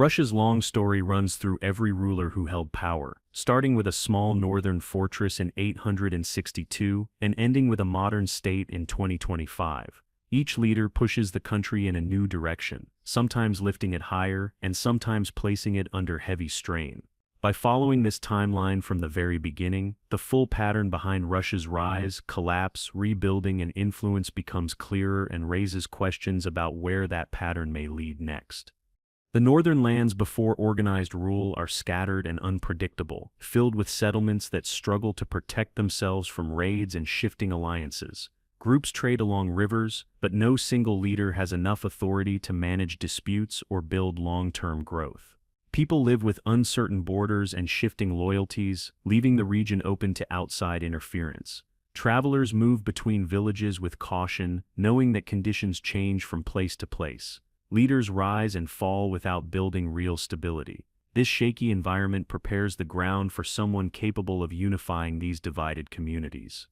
Russia's long story runs through every ruler who held power, starting with a small northern fortress in 862 and ending with a modern state in 2025. Each leader pushes the country in a new direction, sometimes lifting it higher and sometimes placing it under heavy strain. By following this timeline from the very beginning, the full pattern behind Russia's rise, collapse, rebuilding, and influence becomes clearer and raises questions about where that pattern may lead next. The northern lands before organized rule are scattered and unpredictable, filled with settlements that struggle to protect themselves from raids and shifting alliances. Groups trade along rivers, but no single leader has enough authority to manage disputes or build long-term growth. People live with uncertain borders and shifting loyalties, leaving the region open to outside interference. Travelers move between villages with caution, knowing that conditions change from place to place. Leaders rise and fall without building real stability. This shaky environment prepares the ground for someone capable of unifying these divided communities.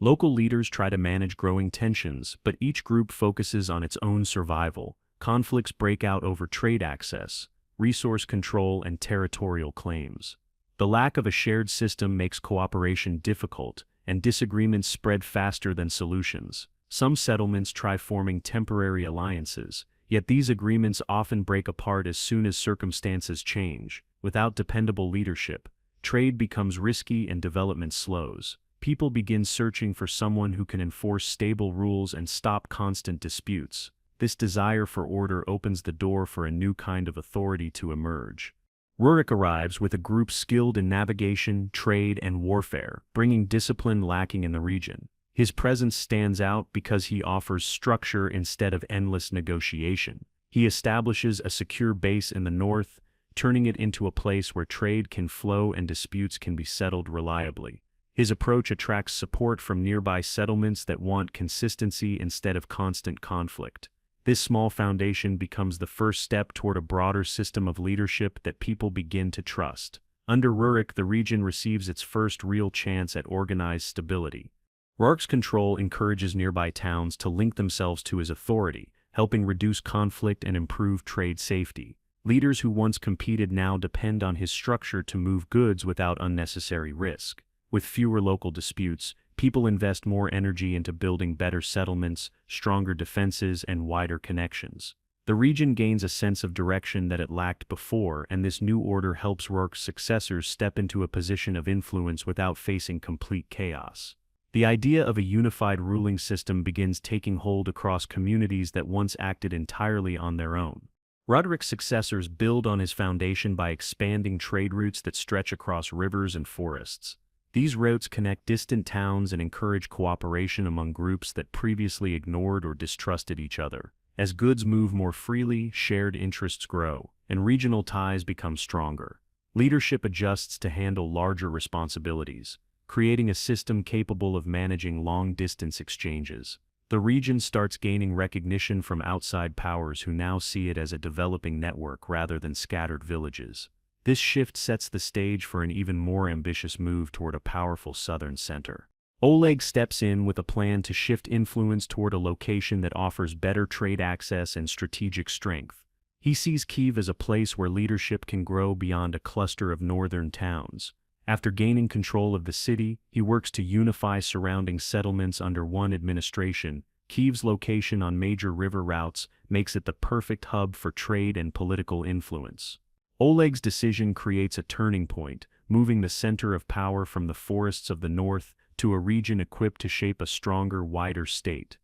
Local leaders try to manage growing tensions, but each group focuses on its own survival. Conflicts break out over trade access, resource control, and territorial claims. The lack of a shared system makes cooperation difficult, and disagreements spread faster than solutions. Some settlements try forming temporary alliances, yet these agreements often break apart as soon as circumstances change. Without dependable leadership, trade becomes risky and development slows. People begin searching for someone who can enforce stable rules and stop constant disputes. This desire for order opens the door for a new kind of authority to emerge. Rurik arrives with a group skilled in navigation, trade, and warfare, bringing discipline lacking in the region. His presence stands out because he offers structure instead of endless negotiation. He establishes a secure base in the north, turning it into a place where trade can flow and disputes can be settled reliably. His approach attracts support from nearby settlements that want consistency instead of constant conflict. This small foundation becomes the first step toward a broader system of leadership that people begin to trust. Under Rurik, the region receives its first real chance at organized stability. Rurik's control encourages nearby towns to link themselves to his authority, helping reduce conflict and improve trade safety. Leaders who once competed now depend on his structure to move goods without unnecessary risk. With fewer local disputes, people invest more energy into building better settlements, stronger defenses, and wider connections. The region gains a sense of direction that it lacked before, and this new order helps Rurik's successors step into a position of influence without facing complete chaos. The idea of a unified ruling system begins taking hold across communities that once acted entirely on their own. Rurik's successors build on his foundation by expanding trade routes that stretch across rivers and forests. These routes connect distant towns and encourage cooperation among groups that previously ignored or distrusted each other. As goods move more freely, shared interests grow, and regional ties become stronger. Leadership adjusts to handle larger responsibilities, creating a system capable of managing long-distance exchanges. The region starts gaining recognition from outside powers who now see it as a developing network rather than scattered villages. This shift sets the stage for an even more ambitious move toward a powerful southern center. Oleg steps in with a plan to shift influence toward a location that offers better trade access and strategic strength. He sees Kiev as a place where leadership can grow beyond a cluster of northern towns. After gaining control of the city, he works to unify surrounding settlements under one administration. Kiev's location on major river routes makes it the perfect hub for trade and political influence. Oleg's decision creates a turning point, moving the center of power from the forests of the north to a region equipped to shape a stronger, wider state.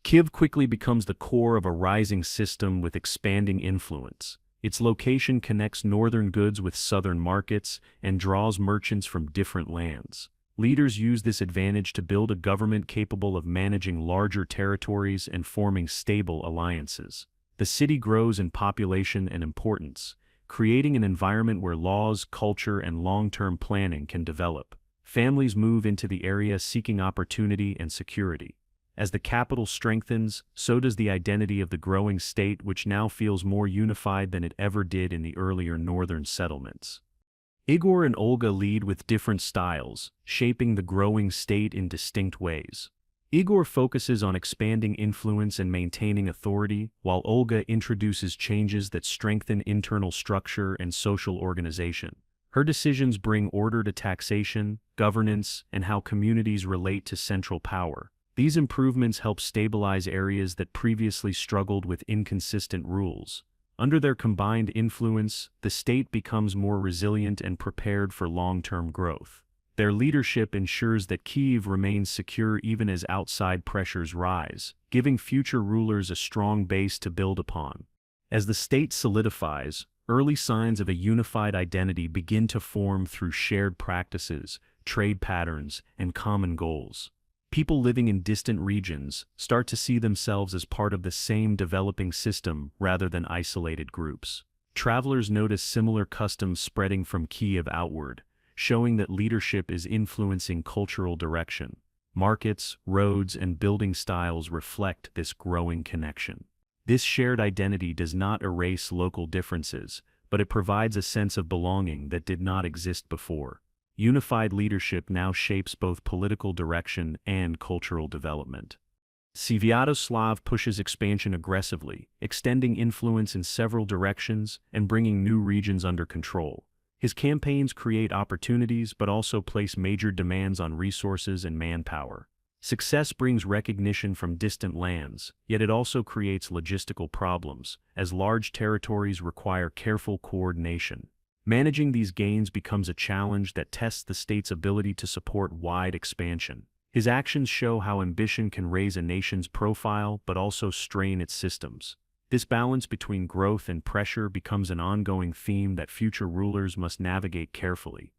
Kiev quickly becomes the core of a rising system with expanding influence. Its location connects northern goods with southern markets and draws merchants from different lands. Leaders use this advantage to build a government capable of managing larger territories and forming stable alliances. The city grows in population and importance, creating an environment where laws, culture, and long-term planning can develop. Families move into the area seeking opportunity and security. As the capital strengthens, so does the identity of the growing state, which now feels more unified than it ever did in the earlier northern settlements. Igor and Olga lead with different styles, shaping the growing state in distinct ways. Igor focuses on expanding influence and maintaining authority, while Olga introduces changes that strengthen internal structure and social organization. Her decisions bring order to taxation, governance, and how communities relate to central power. These improvements help stabilize areas that previously struggled with inconsistent rules. Under their combined influence, the state becomes more resilient and prepared for long-term growth. Their leadership ensures that Kiev remains secure even as outside pressures rise, giving future rulers a strong base to build upon. As the state solidifies, early signs of a unified identity begin to form through shared practices, trade patterns, and common goals. People living in distant regions start to see themselves as part of the same developing system rather than isolated groups. Travelers notice similar customs spreading from Kiev outward, showing that leadership is influencing cultural direction. Markets, roads, and building styles reflect this growing connection. This shared identity does not erase local differences, but it provides a sense of belonging that did not exist before. Unified leadership now shapes both political direction and cultural development. Sviatoslav pushes expansion aggressively, extending influence in several directions and bringing new regions under control. His campaigns create opportunities but also place major demands on resources and manpower. Success brings recognition from distant lands, yet it also creates logistical problems, as large territories require careful coordination. Managing these gains becomes a challenge that tests the state's ability to support wide expansion. His actions show how ambition can raise a nation's profile but also strain its systems. This balance between growth and pressure becomes an ongoing theme that future rulers must navigate carefully.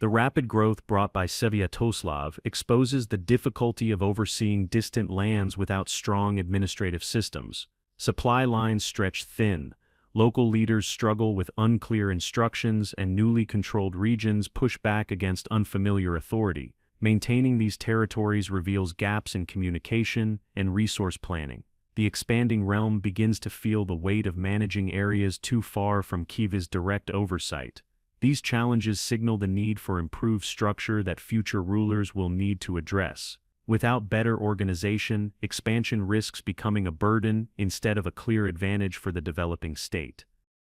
The rapid growth brought by Sviatoslav exposes the difficulty of overseeing distant lands without strong administrative systems. Supply lines stretch thin, local leaders struggle with unclear instructions, and newly controlled regions push back against unfamiliar authority. Maintaining these territories reveals gaps in communication and resource planning. The expanding realm begins to feel the weight of managing areas too far from Kiev's direct oversight. These challenges signal the need for improved structure that future rulers will need to address. Without better organization, expansion risks becoming a burden instead of a clear advantage for the developing state.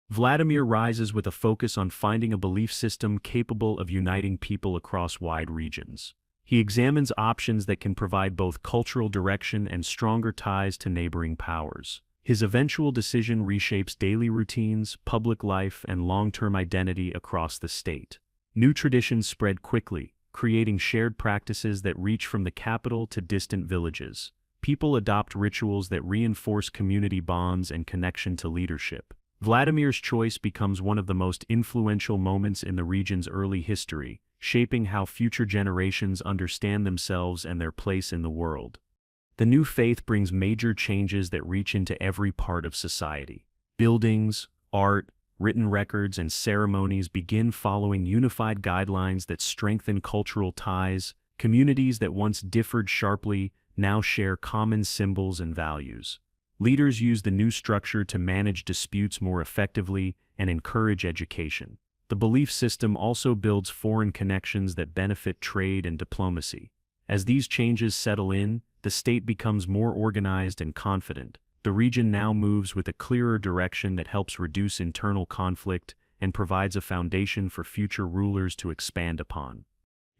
Vladimir rises with a focus on finding a belief system capable of uniting people across wide regions. He examines options that can provide both cultural direction and stronger ties to neighboring powers. His eventual decision reshapes daily routines, public life, and long-term identity across the state. New traditions spread quickly, creating shared practices that reach from the capital to distant villages. People adopt rituals that reinforce community bonds and connection to leadership. Vladimir's choice becomes one of the most influential moments in the region's early history, shaping how future generations understand themselves and their place in the world. The new faith brings major changes that reach into every part of society. Buildings, art, written records, and ceremonies begin following unified guidelines that strengthen cultural ties. Communities that once differed sharply now share common symbols and values. Leaders use the new structure to manage disputes more effectively and encourage education. The belief system also builds foreign connections that benefit trade and diplomacy. As these changes settle in, the state becomes more organized and confident. The region now moves with a clearer direction that helps reduce internal conflict and provides a foundation for future rulers to expand upon.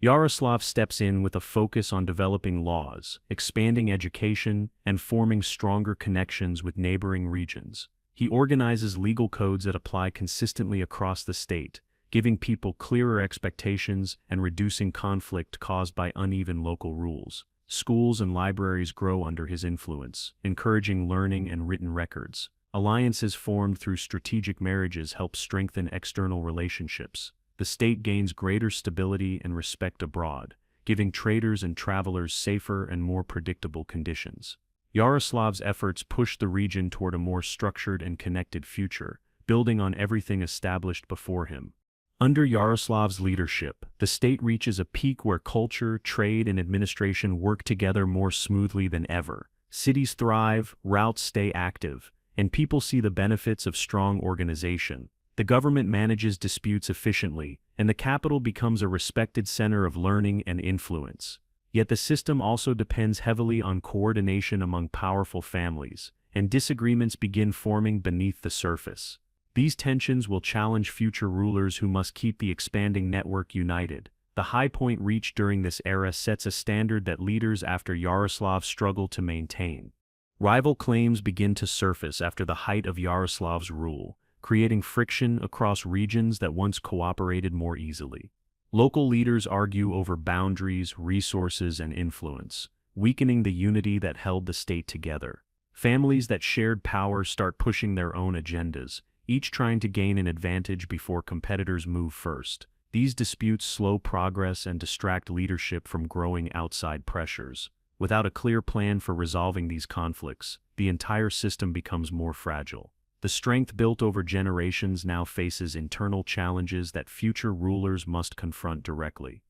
Yaroslav steps in with a focus on developing laws, expanding education, and forming stronger connections with neighboring regions. He organizes legal codes that apply consistently across the state, giving people clearer expectations and reducing conflict caused by uneven local rules. Schools and libraries grow under his influence, encouraging learning and written records. Alliances formed through strategic marriages help strengthen external relationships. The state gains greater stability and respect abroad, giving traders and travelers safer and more predictable conditions. Yaroslav's efforts push the region toward a more structured and connected future, building on everything established before him. Under Yaroslav's leadership, the state reaches a peak where culture, trade, and administration work together more smoothly than ever. Cities thrive, routes stay active, and people see the benefits of strong organization. The government manages disputes efficiently, and the capital becomes a respected center of learning and influence. Yet the system also depends heavily on coordination among powerful families, and disagreements begin forming beneath the surface. These tensions will challenge future rulers who must keep the expanding network united. The high point reached during this era sets a standard that leaders after Yaroslav struggle to maintain. Rival claims begin to surface after the height of Yaroslav's rule, creating friction across regions that once cooperated more easily. Local leaders argue over boundaries, resources, and influence, weakening the unity that held the state together. Families that shared power start pushing their own agendas, each trying to gain an advantage before competitors move first. These disputes slow progress and distract leadership from growing outside pressures. Without a clear plan for resolving these conflicts, the entire system becomes more fragile. The strength built over generations now faces internal challenges that future rulers must confront directly.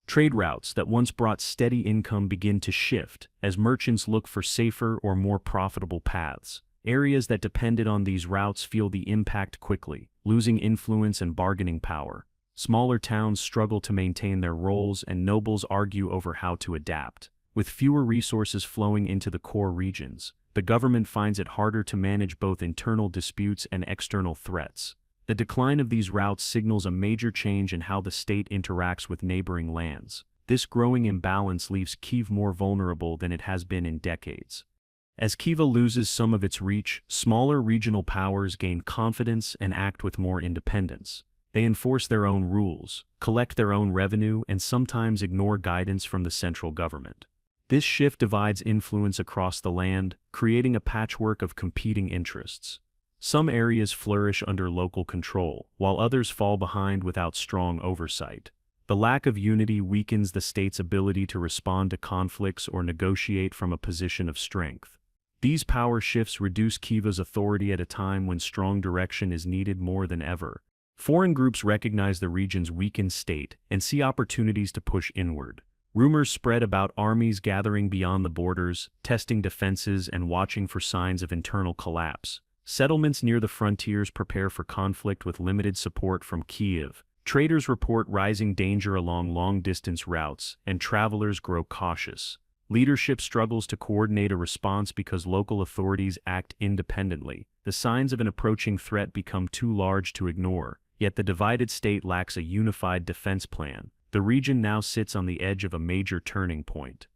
Trade routes that once brought steady income begin to shift as merchants look for safer or more profitable paths. Areas that depended on these routes feel the impact quickly, losing influence and bargaining power. Smaller towns struggle to maintain their roles, and nobles argue over how to adapt. With fewer resources flowing into the core regions, the government finds it harder to manage both internal disputes and external threats. The decline of these routes signals a major change in how the state interacts with neighboring lands. This growing imbalance leaves Kiev more vulnerable than it has been in decades. As Kiev loses some of its reach, smaller regional powers gain confidence and act with more independence. They enforce their own rules, collect their own revenue, and sometimes ignore guidance from the central government. This shift divides influence across the land, creating a patchwork of competing interests. Some areas flourish under local control, while others fall behind without strong oversight. The lack of unity weakens the state's ability to respond to conflicts or negotiate from a position of strength. These power shifts reduce Kiev's authority at a time when strong direction is needed more than ever. Foreign groups recognize the region's weakened state and see opportunities to push inward. Rumors spread about armies gathering beyond the borders, testing defenses and watching for signs of internal collapse. Settlements near the frontiers prepare for conflict with limited support from Kiev. Traders report rising danger along long-distance routes, and travelers grow cautious. Leadership struggles to coordinate a response because local authorities act independently. The signs of an approaching threat become too large to ignore, yet the divided state lacks a unified defense plan. The region now sits on the edge of a major turning point.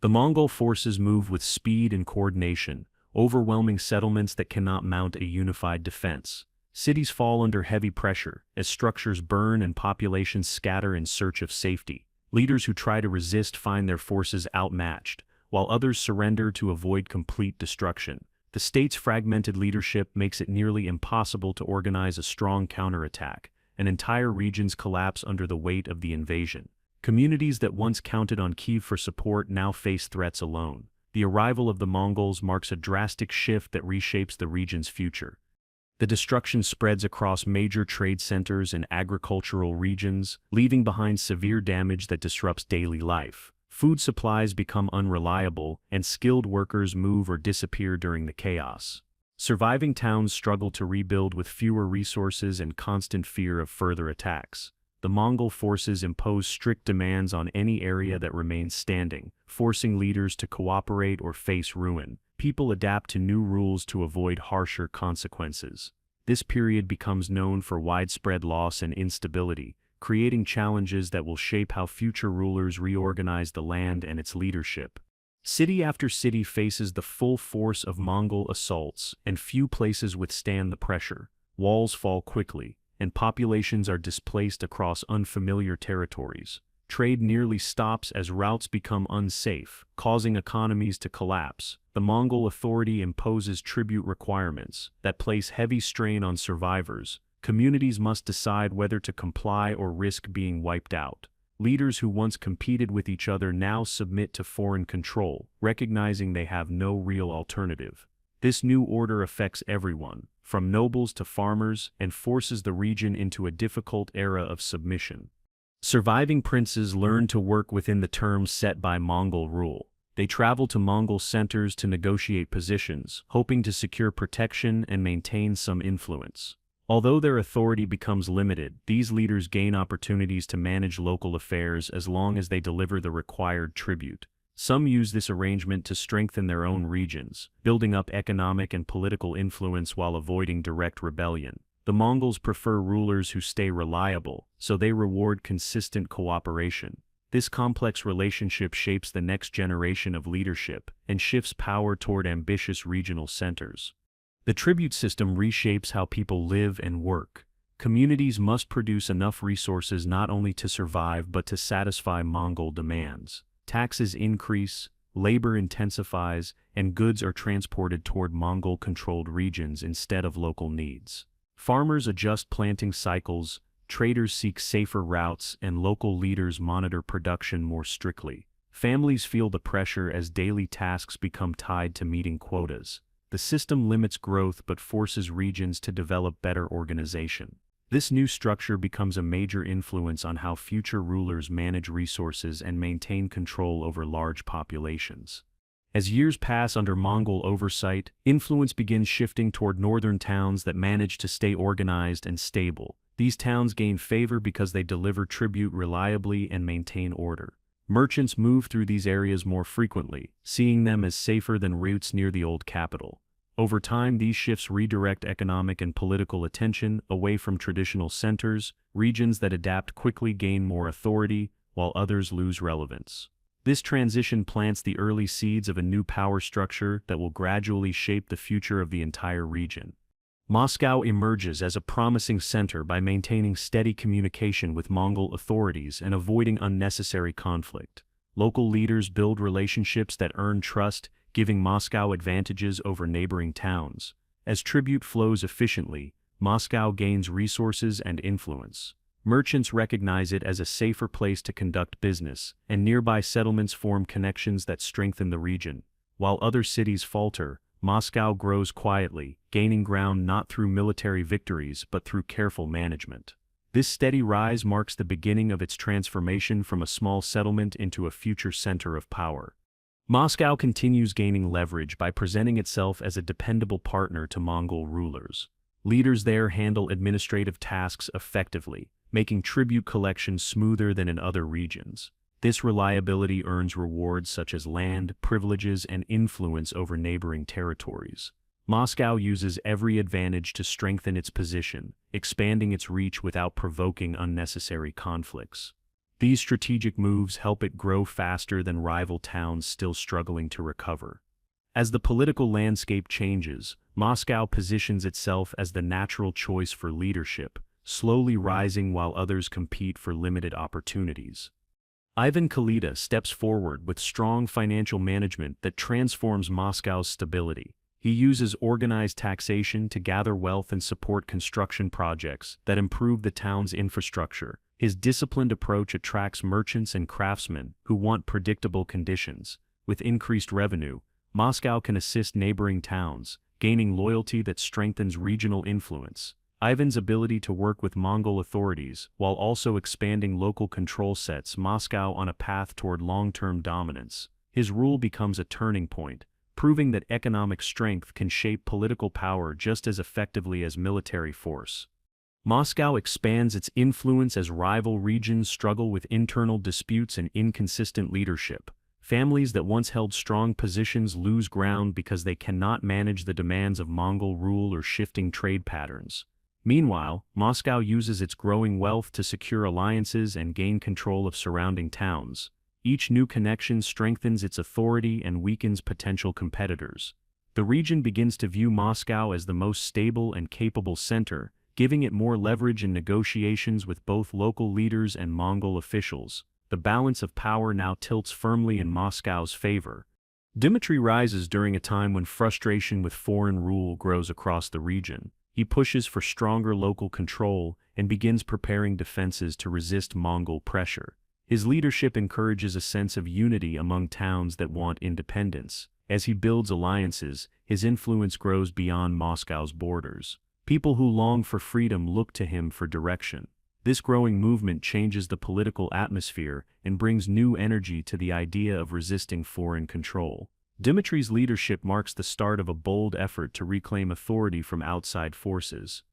The Mongol forces move with speed and coordination, overwhelming settlements that cannot mount a unified defense. Cities fall under heavy pressure as structures burn and populations scatter in search of safety. Leaders who try to resist find their forces outmatched, while others surrender to avoid complete destruction. The state's fragmented leadership makes it nearly impossible to organize a strong counterattack, and entire regions collapse under the weight of the invasion. Communities that once counted on Kiev for support now face threats alone. The arrival of the Mongols marks a drastic shift that reshapes the region's future. The destruction spreads across major trade centers and agricultural regions, leaving behind severe damage that disrupts daily life. Food supplies become unreliable, and skilled workers move or disappear during the chaos. Surviving towns struggle to rebuild with fewer resources and constant fear of further attacks. The Mongol forces impose strict demands on any area that remains standing, forcing leaders to cooperate or face ruin. People adapt to new rules to avoid harsher consequences. This period becomes known for widespread loss and instability, creating challenges that will shape how future rulers reorganize the land and its leadership. City after city faces the full force of Mongol assaults, and few places withstand the pressure. Walls fall quickly, and populations are displaced across unfamiliar territories. Trade nearly stops as routes become unsafe, causing economies to collapse. The Mongol authority imposes tribute requirements that place heavy strain on survivors. Communities must decide whether to comply or risk being wiped out. Leaders who once competed with each other now submit to foreign control, recognizing they have no real alternative. This new order affects everyone, from nobles to farmers, and forces the region into a difficult era of submission. Surviving princes learn to work within the terms set by Mongol rule. They travel to Mongol centers to negotiate positions, hoping to secure protection and maintain some influence. Although their authority becomes limited, these leaders gain opportunities to manage local affairs as long as they deliver the required tribute. Some use this arrangement to strengthen their own regions, building up economic and political influence while avoiding direct rebellion. The Mongols prefer rulers who stay reliable, so they reward consistent cooperation. This complex relationship shapes the next generation of leadership and shifts power toward ambitious regional centers. The tribute system reshapes how people live and work. Communities must produce enough resources not only to survive but to satisfy Mongol demands. Taxes increase, labor intensifies, and goods are transported toward Mongol-controlled regions instead of local needs. Farmers adjust planting cycles, traders seek safer routes, and local leaders monitor production more strictly. Families feel the pressure as daily tasks become tied to meeting quotas. The system limits growth but forces regions to develop better organization. This new structure becomes a major influence on how future rulers manage resources and maintain control over large populations. As years pass under Mongol oversight, influence begins shifting toward northern towns that manage to stay organized and stable. These towns gain favor because they deliver tribute reliably and maintain order. Merchants move through these areas more frequently, seeing them as safer than routes near the old capital. Over time, these shifts redirect economic and political attention away from traditional centers. Regions that adapt quickly gain more authority, while others lose relevance. This transition plants the early seeds of a new power structure that will gradually shape the future of the entire region. Moscow emerges as a promising center by maintaining steady communication with Mongol authorities and avoiding unnecessary conflict. Local leaders build relationships that earn trust, giving Moscow advantages over neighboring towns. As tribute flows efficiently, Moscow gains resources and influence. Merchants recognize it as a safer place to conduct business, and nearby settlements form connections that strengthen the region. While other cities falter, Moscow grows quietly, gaining ground not through military victories but through careful management. This steady rise marks the beginning of its transformation from a small settlement into a future center of power. Moscow continues gaining leverage by presenting itself as a dependable partner to Mongol rulers. Leaders there handle administrative tasks effectively, making tribute collection smoother than in other regions. This reliability earns rewards such as land, privileges, and influence over neighboring territories. Moscow uses every advantage to strengthen its position, expanding its reach without provoking unnecessary conflicts. These strategic moves help it grow faster than rival towns still struggling to recover. As the political landscape changes, Moscow positions itself as the natural choice for leadership, slowly rising while others compete for limited opportunities. Ivan Khalida steps forward with strong financial management that transforms Moscow's stability. He uses organized taxation to gather wealth and support construction projects that improve the town's infrastructure. His disciplined approach attracts merchants and craftsmen who want predictable conditions. With increased revenue, Moscow can assist neighboring towns, gaining loyalty that strengthens regional influence. Ivan's ability to work with Mongol authorities while also expanding local control sets Moscow on a path toward long-term dominance. His rule becomes a turning point, proving that economic strength can shape political power just as effectively as military force. Moscow expands its influence as rival regions struggle with internal disputes and inconsistent leadership. Families that once held strong positions lose ground because they cannot manage the demands of Mongol rule or shifting trade patterns. Meanwhile, Moscow uses its growing wealth to secure alliances and gain control of surrounding towns. Each new connection strengthens its authority and weakens potential competitors. The region begins to view Moscow as the most stable and capable center, giving it more leverage in negotiations with both local leaders and Mongol officials. The balance of power now tilts firmly in Moscow's favor. Dmitry rises during a time when frustration with foreign rule grows across the region. He pushes for stronger local control and begins preparing defenses to resist Mongol pressure. His leadership encourages a sense of unity among towns that want independence. As he builds alliances, his influence grows beyond Moscow's borders. People who long for freedom look to him for direction. This growing movement changes the political atmosphere and brings new energy to the idea of resisting foreign control. Dmitry's leadership marks the start of a bold effort to reclaim authority from outside forces.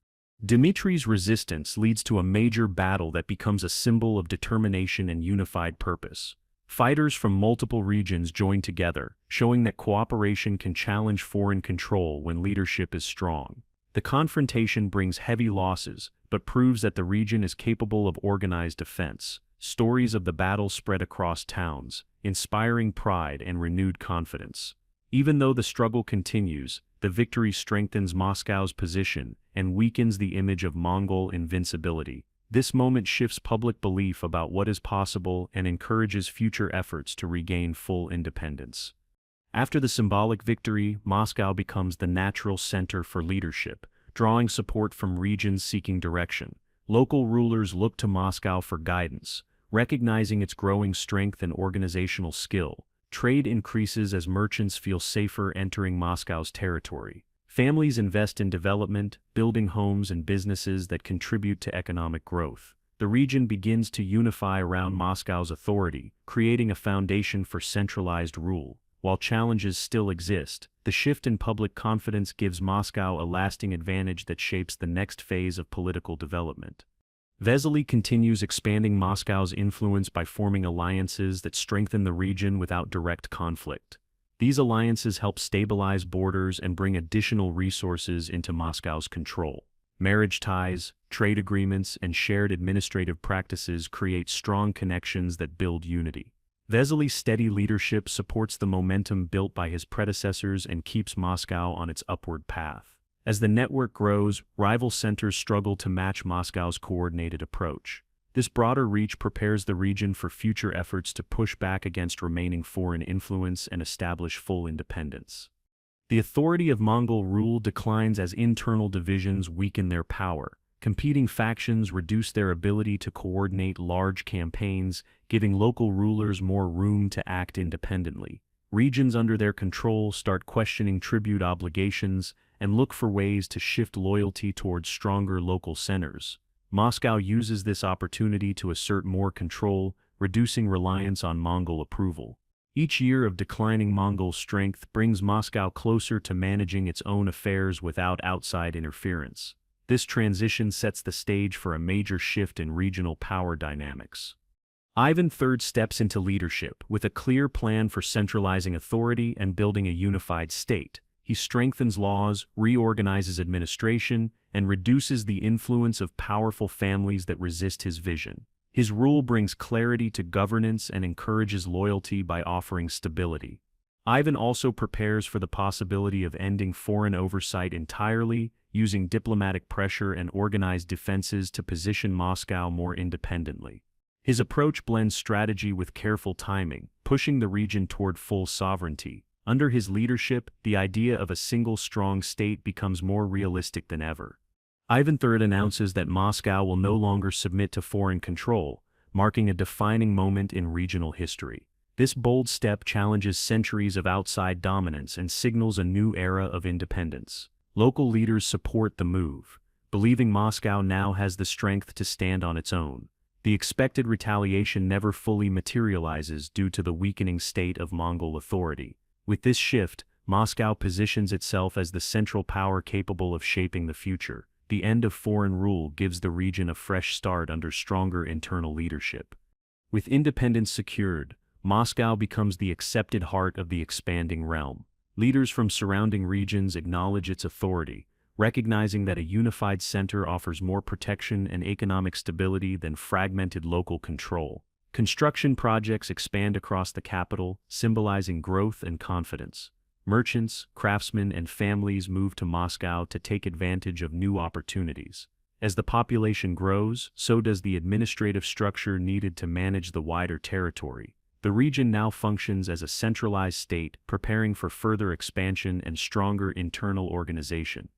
Dmitri's resistance leads to a major battle that becomes a symbol of determination and unified purpose. Fighters from multiple regions join together, showing that cooperation can challenge foreign control when leadership is strong. The confrontation brings heavy losses, but proves that the region is capable of organized defense. Stories of the battle spread across towns, inspiring pride and renewed confidence. Even though the struggle continues, the victory strengthens Moscow's position and weakens the image of Mongol invincibility. This moment shifts public belief about what is possible and encourages future efforts to regain full independence. After the symbolic victory, Moscow becomes the natural center for leadership, drawing support from regions seeking direction. Local rulers look to Moscow for guidance, recognizing its growing strength and organizational skill. Trade increases as merchants feel safer entering Moscow's territory. Families invest in development, building homes and businesses that contribute to economic growth. The region begins to unify around Moscow's authority, creating a foundation for centralized rule. While challenges still exist, the shift in public confidence gives Moscow a lasting advantage that shapes the next phase of political development. Vesely continues expanding Moscow's influence by forming alliances that strengthen the region without direct conflict. These alliances help stabilize borders and bring additional resources into Moscow's control. Marriage ties, trade agreements, and shared administrative practices create strong connections that build unity. Vesely's steady leadership supports the momentum built by his predecessors and keeps Moscow on its upward path. As the network grows, rival centers struggle to match Moscow's coordinated approach. This broader reach prepares the region for future efforts to push back against remaining foreign influence and establish full independence. The authority of Mongol rule declines as internal divisions weaken their power. Competing factions reduce their ability to coordinate large campaigns, giving local rulers more room to act independently. Regions under their control start questioning tribute obligations and look for ways to shift loyalty towards stronger local centers. Moscow uses this opportunity to assert more control, reducing reliance on Mongol approval. Each year of declining Mongol strength brings Moscow closer to managing its own affairs without outside interference. This transition sets the stage for a major shift in regional power dynamics. Ivan III steps into leadership with a clear plan for centralizing authority and building a unified state. He strengthens laws, reorganizes administration, and reduces the influence of powerful families that resist his vision. His rule brings clarity to governance and encourages loyalty by offering stability. Ivan also prepares for the possibility of ending foreign oversight entirely, using diplomatic pressure and organized defenses to position Moscow more independently. His approach blends strategy with careful timing, pushing the region toward full sovereignty. Under his leadership, the idea of a single strong state becomes more realistic than ever. Ivan III announces that Moscow will no longer submit to foreign control, marking a defining moment in regional history. This bold step challenges centuries of outside dominance and signals a new era of independence. Local leaders support the move, believing Moscow now has the strength to stand on its own. The expected retaliation never fully materializes due to the weakening state of Mongol authority. With this shift, Moscow positions itself as the central power capable of shaping the future. The end of foreign rule gives the region a fresh start under stronger internal leadership. With independence secured, Moscow becomes the accepted heart of the expanding realm. Leaders from surrounding regions acknowledge its authority, recognizing that a unified center offers more protection and economic stability than fragmented local control. Construction projects expand across the capital, symbolizing growth and confidence. Merchants, craftsmen, and families move to Moscow to take advantage of new opportunities. As the population grows, so does the administrative structure needed to manage the wider territory. The region now functions as a centralized state, preparing for further expansion and stronger internal organization.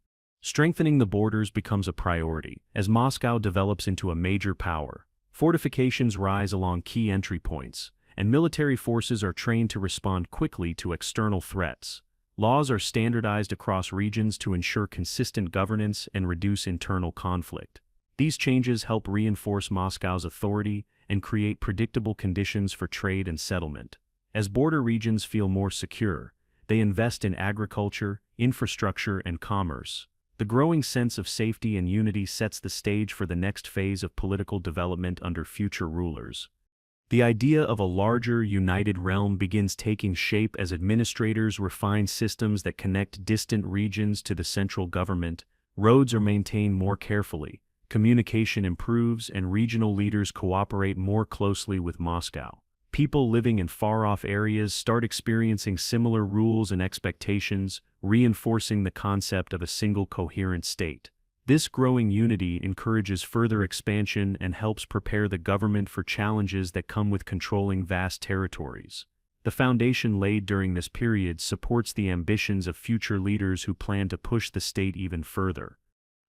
Strengthening the borders becomes a priority, as Moscow develops into a major power. Fortifications rise along key entry points, and military forces are trained to respond quickly to external threats. Laws are standardized across regions to ensure consistent governance and reduce internal conflict. These changes help reinforce Moscow's authority and create predictable conditions for trade and settlement. As border regions feel more secure, they invest in agriculture, infrastructure, and commerce. The growing sense of safety and unity sets the stage for the next phase of political development under future rulers. The idea of a larger, united realm begins taking shape as administrators refine systems that connect distant regions to the central government. Roads are maintained more carefully, communication improves, and regional leaders cooperate more closely with Moscow. People living in far-off areas start experiencing similar rules and expectations, reinforcing the concept of a single coherent state. This growing unity encourages further expansion and helps prepare the government for challenges that come with controlling vast territories. The foundation laid during this period supports the ambitions of future leaders who plan to push the state even further.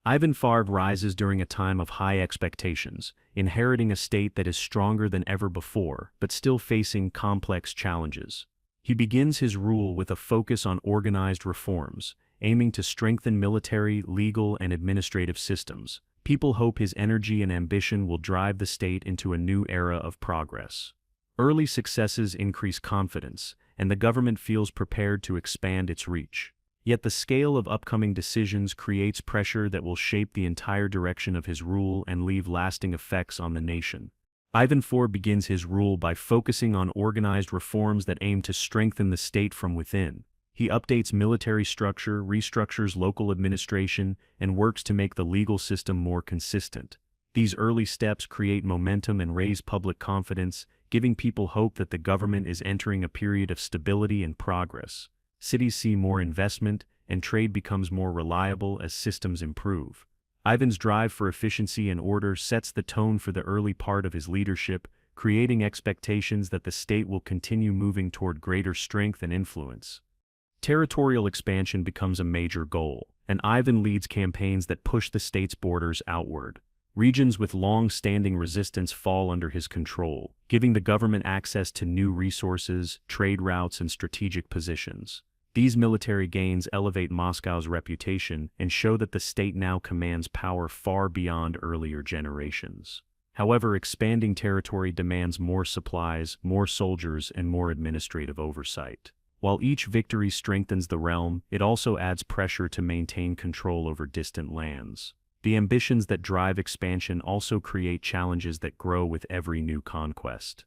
Ivan IV rises during a time of high expectations, inheriting a state that is stronger than ever before, but still facing complex challenges. He begins his rule with a focus on organized reforms, aiming to strengthen military, legal, and administrative systems. People hope his energy and ambition will drive the state into a new era of progress. Early successes increase confidence, and the government feels prepared to expand its reach. Yet the scale of upcoming decisions creates pressure that will shape the entire direction of his rule and leave lasting effects on the nation. Ivan IV begins his rule by focusing on organized reforms that aim to strengthen the state from within. He updates military structure, restructures local administration, and works to make the legal system more consistent. These early steps create momentum and raise public confidence, giving people hope that the government is entering a period of stability and progress. Cities see more investment, and trade becomes more reliable as systems improve. Ivan's drive for efficiency and order sets the tone for the early part of his leadership, creating expectations that the state will continue moving toward greater strength and influence. Territorial expansion becomes a major goal, and Ivan leads campaigns that push the state's borders outward. Regions with long-standing resistance fall under his control, giving the government access to new resources, trade routes, and strategic positions. These military gains elevate Moscow's reputation and show that the state now commands power far beyond earlier generations. However, expanding territory demands more supplies, more soldiers, and more administrative oversight. While each victory strengthens the realm, it also adds pressure to maintain control over distant lands. The ambitions that drive expansion also create challenges that grow with every new conquest.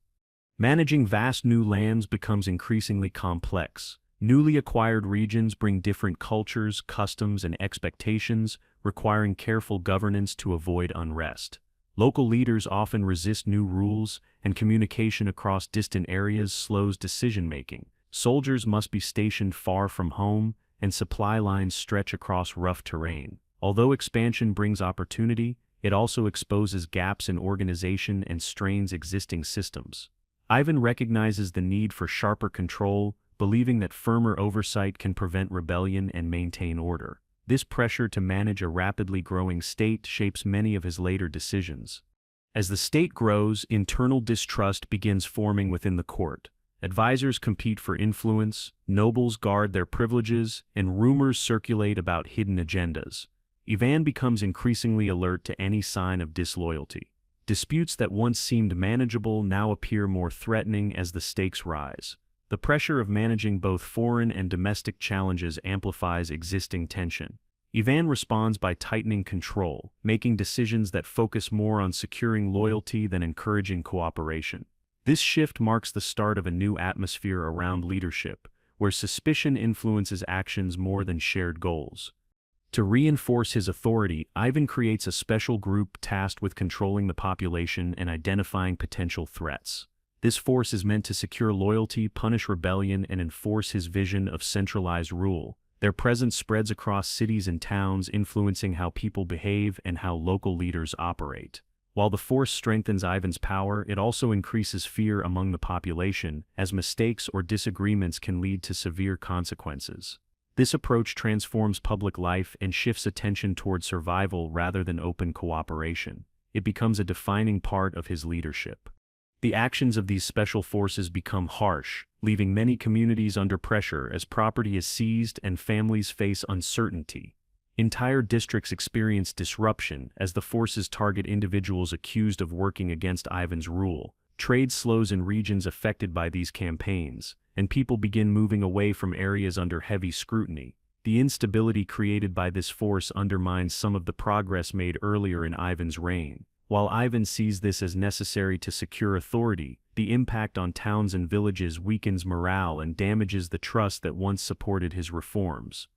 Managing vast new lands becomes increasingly complex. Newly acquired regions bring different cultures, customs, and expectations, requiring careful governance to avoid unrest. Local leaders often resist new rules, and communication across distant areas slows decision-making. Soldiers must be stationed far from home, and supply lines stretch across rough terrain. Although expansion brings opportunity, it also exposes gaps in organization and strains existing systems. Ivan recognizes the need for sharper control, believing that firmer oversight can prevent rebellion and maintain order. This pressure to manage a rapidly growing state shapes many of his later decisions. As the state grows, internal distrust begins forming within the court. Advisors compete for influence, nobles guard their privileges, and rumors circulate about hidden agendas. Ivan becomes increasingly alert to any sign of disloyalty. Disputes that once seemed manageable now appear more threatening as the stakes rise. The pressure of managing both foreign and domestic challenges amplifies existing tension. Ivan responds by tightening control, making decisions that focus more on securing loyalty than encouraging cooperation. This shift marks the start of a new atmosphere around leadership, where suspicion influences actions more than shared goals. To reinforce his authority, Ivan creates a special group tasked with controlling the population and identifying potential threats. This force is meant to secure loyalty, punish rebellion, and enforce his vision of centralized rule. Their presence spreads across cities and towns, influencing how people behave and how local leaders operate. While the force strengthens Ivan's power, it also increases fear among the population, as mistakes or disagreements can lead to severe consequences. This approach transforms public life and shifts attention toward survival rather than open cooperation. It becomes a defining part of his leadership. The actions of these special forces become harsh, leaving many communities under pressure as property is seized and families face uncertainty. Entire districts experience disruption as the forces target individuals accused of working against Ivan's rule. Trade slows in regions affected by these campaigns, and people begin moving away from areas under heavy scrutiny. The instability created by this force undermines some of the progress made earlier in Ivan's reign. While Ivan sees this as necessary to secure authority, the impact on towns and villages weakens morale and damages the trust that once supported his reforms.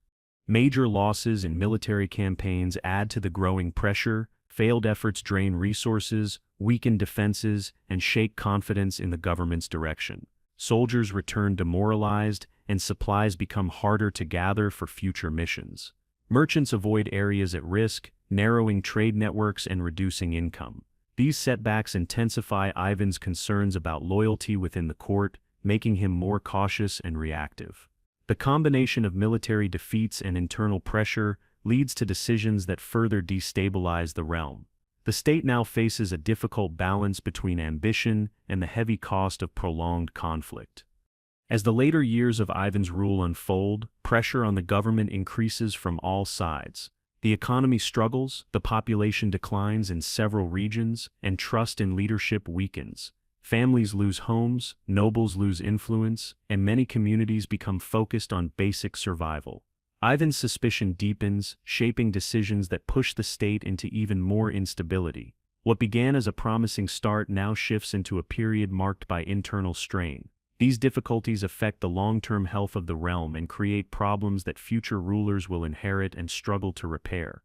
Major losses in military campaigns add to the growing pressure. Failed efforts drain resources, weaken defenses, and shake confidence in the government's direction. Soldiers return demoralized, and supplies become harder to gather for future missions. Merchants avoid areas at risk, narrowing trade networks and reducing income. These setbacks intensify Ivan's concerns about loyalty within the court, making him more cautious and reactive. The combination of military defeats and internal pressure leads to decisions that further destabilize the realm. The state now faces a difficult balance between ambition and the heavy cost of prolonged conflict. As the later years of Ivan's rule unfold, pressure on the government increases from all sides. The economy struggles, the population declines in several regions, and trust in leadership weakens. Families lose homes, nobles lose influence, and many communities become focused on basic survival. Ivan's suspicion deepens, shaping decisions that push the state into even more instability. What began as a promising start now shifts into a period marked by internal strain. These difficulties affect the long-term health of the realm and create problems that future rulers will inherit and struggle to repair.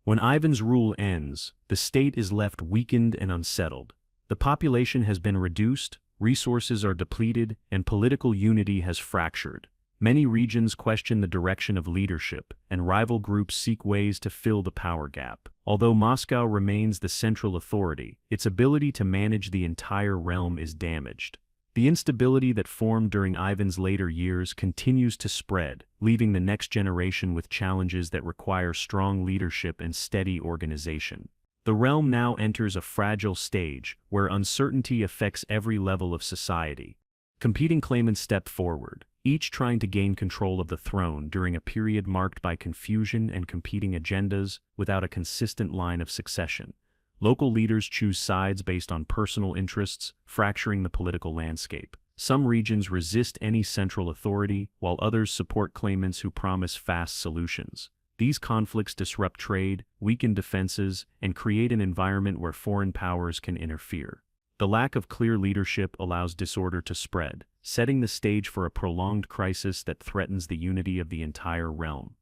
When Ivan's rule ends, the state is left weakened and unsettled. The population has been reduced, resources are depleted, and political unity has fractured. Many regions question the direction of leadership, and rival groups seek ways to fill the power gap. Although Moscow remains the central authority, its ability to manage the entire realm is damaged. The instability that formed during Ivan's later years continues to spread, leaving the next generation with challenges that require strong leadership and steady organization. The realm now enters a fragile stage, where uncertainty affects every level of society. Competing claimants step forward, each trying to gain control of the throne during a period marked by confusion and competing agendas without a consistent line of succession. Local leaders choose sides based on personal interests, fracturing the political landscape. Some regions resist any central authority, while others support claimants who promise fast solutions. These conflicts disrupt trade, weaken defenses, and create an environment where foreign powers can interfere. The lack of clear leadership allows disorder to spread, setting the stage for a prolonged crisis that threatens the unity of the entire realm.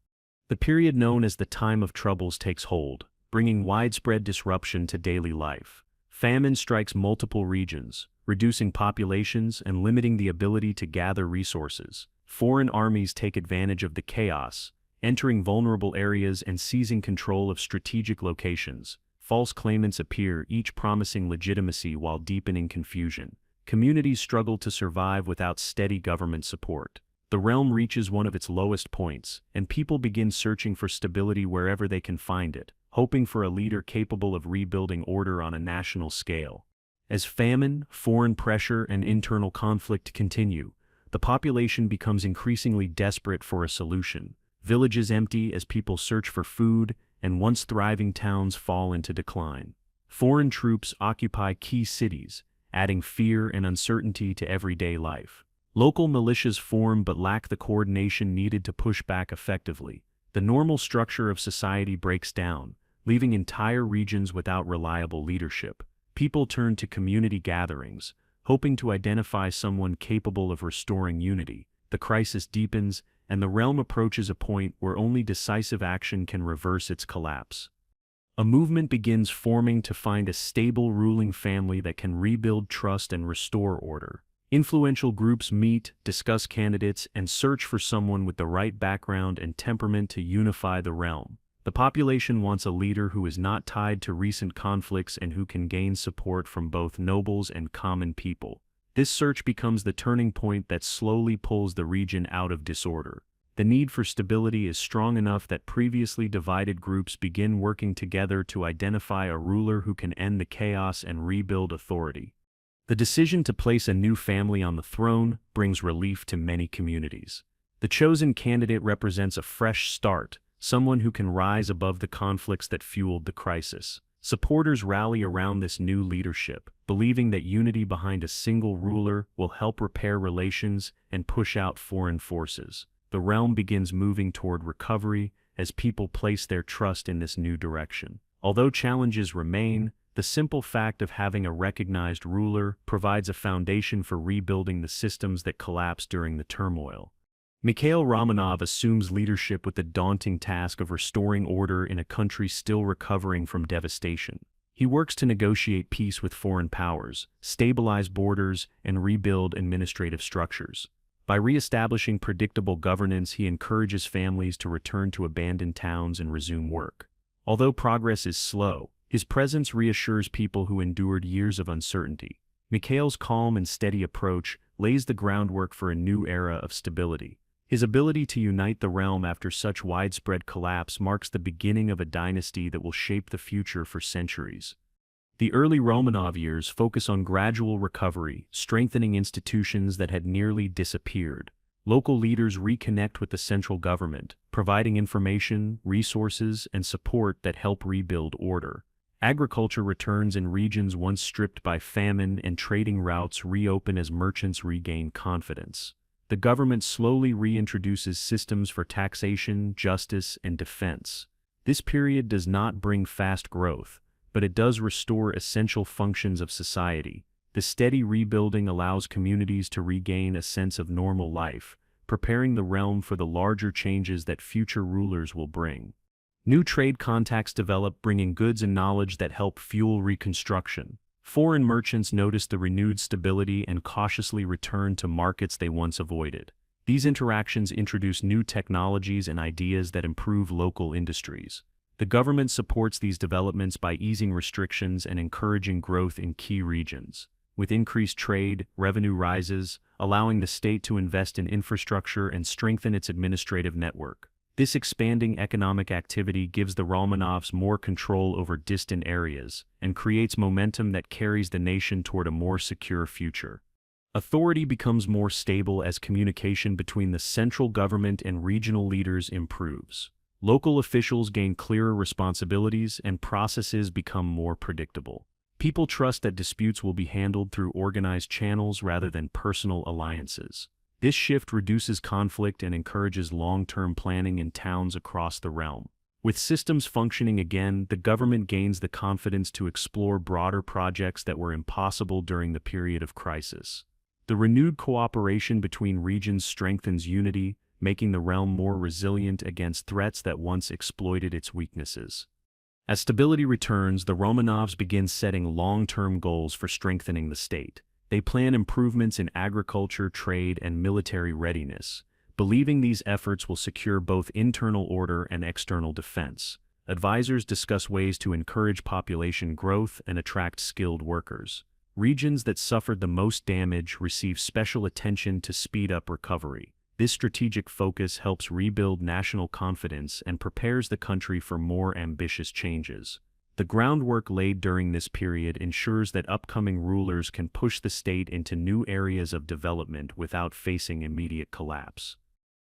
The period known as the Time of Troubles takes hold, bringing widespread disruption to daily life. Famine strikes multiple regions, reducing populations and limiting the ability to gather resources. Foreign armies take advantage of the chaos, entering vulnerable areas and seizing control of strategic locations. False claimants appear, each promising legitimacy while deepening confusion. Communities struggle to survive without steady government support. The realm reaches one of its lowest points, and people begin searching for stability wherever they can find it, hoping for a leader capable of rebuilding order on a national scale. As famine, foreign pressure, and internal conflict continue, the population becomes increasingly desperate for a solution. Villages empty as people search for food, and once thriving towns fall into decline. Foreign troops occupy key cities, adding fear and uncertainty to everyday life. Local militias form but lack the coordination needed to push back effectively. The normal structure of society breaks down, leaving entire regions without reliable leadership. People turn to community gatherings, hoping to identify someone capable of restoring unity. The crisis deepens, and the realm approaches a point where only decisive action can reverse its collapse. A movement begins forming to find a stable ruling family that can rebuild trust and restore order. Influential groups meet, discuss candidates, and search for someone with the right background and temperament to unify the realm. The population wants a leader who is not tied to recent conflicts and who can gain support from both nobles and common people. This search becomes the turning point that slowly pulls the region out of disorder. The need for stability is strong enough that previously divided groups begin working together to identify a ruler who can end the chaos and rebuild authority. The decision to place a new family on the throne brings relief to many communities. The chosen candidate represents a fresh start, someone who can rise above the conflicts that fueled the crisis. Supporters rally around this new leadership, believing that unity behind a single ruler will help repair relations and push out foreign forces. the realm begins moving toward recovery as people place their trust in this new direction. Although challenges remain, the simple fact of having a recognized ruler provides a foundation for rebuilding the systems that collapsed during the turmoil. Mikhail Romanov assumes leadership with the daunting task of restoring order in a country still recovering from devastation. He works to negotiate peace with foreign powers, stabilize borders, and rebuild administrative structures. By re-establishing predictable governance, he encourages families to return to abandoned towns and resume work. Although progress is slow, his presence reassures people who endured years of uncertainty. Mikhail's calm and steady approach lays the groundwork for a new era of stability. His ability to unite the realm after such widespread collapse marks the beginning of a dynasty that will shape the future for centuries. The early Romanov years focus on gradual recovery, strengthening institutions that had nearly disappeared. Local leaders reconnect with the central government, providing information, resources, and support that help rebuild order. Agriculture returns in regions once stripped by famine, and trading routes reopen as merchants regain confidence. The government slowly reintroduces systems for taxation, justice, and defense. This period does not bring fast growth, but it does restore essential functions of society. The steady rebuilding allows communities to regain a sense of normal life, preparing the realm for the larger changes that future rulers will bring. New trade contacts develop, bringing goods and knowledge that help fuel reconstruction. Foreign merchants notice the renewed stability and cautiously return to markets they once avoided. These interactions introduce new technologies and ideas that improve local industries. The government supports these developments by easing restrictions and encouraging growth in key regions. With increased trade, revenue rises, allowing the state to invest in infrastructure and strengthen its administrative network. This expanding economic activity gives the Romanovs more control over distant areas and creates momentum that carries the nation toward a more secure future. Authority becomes more stable as communication between the central government and regional leaders improves. Local officials gain clearer responsibilities and processes become more predictable. People trust that disputes will be handled through organized channels rather than personal alliances. This shift reduces conflict and encourages long-term planning in towns across the realm. With systems functioning again, the government gains the confidence to explore broader projects that were impossible during the period of crisis. The renewed cooperation between regions strengthens unity, making the realm more resilient against threats that once exploited its weaknesses. As stability returns, the Romanovs begin setting long-term goals for strengthening the state. They plan improvements in agriculture, trade, and military readiness, believing these efforts will secure both internal order and external defense. Advisors discuss ways to encourage population growth and attract skilled workers. Regions that suffered the most damage receive special attention to speed up recovery. This strategic focus helps rebuild national confidence and prepares the country for more ambitious changes. The groundwork laid during this period ensures that upcoming rulers can push the state into new areas of development without facing immediate collapse.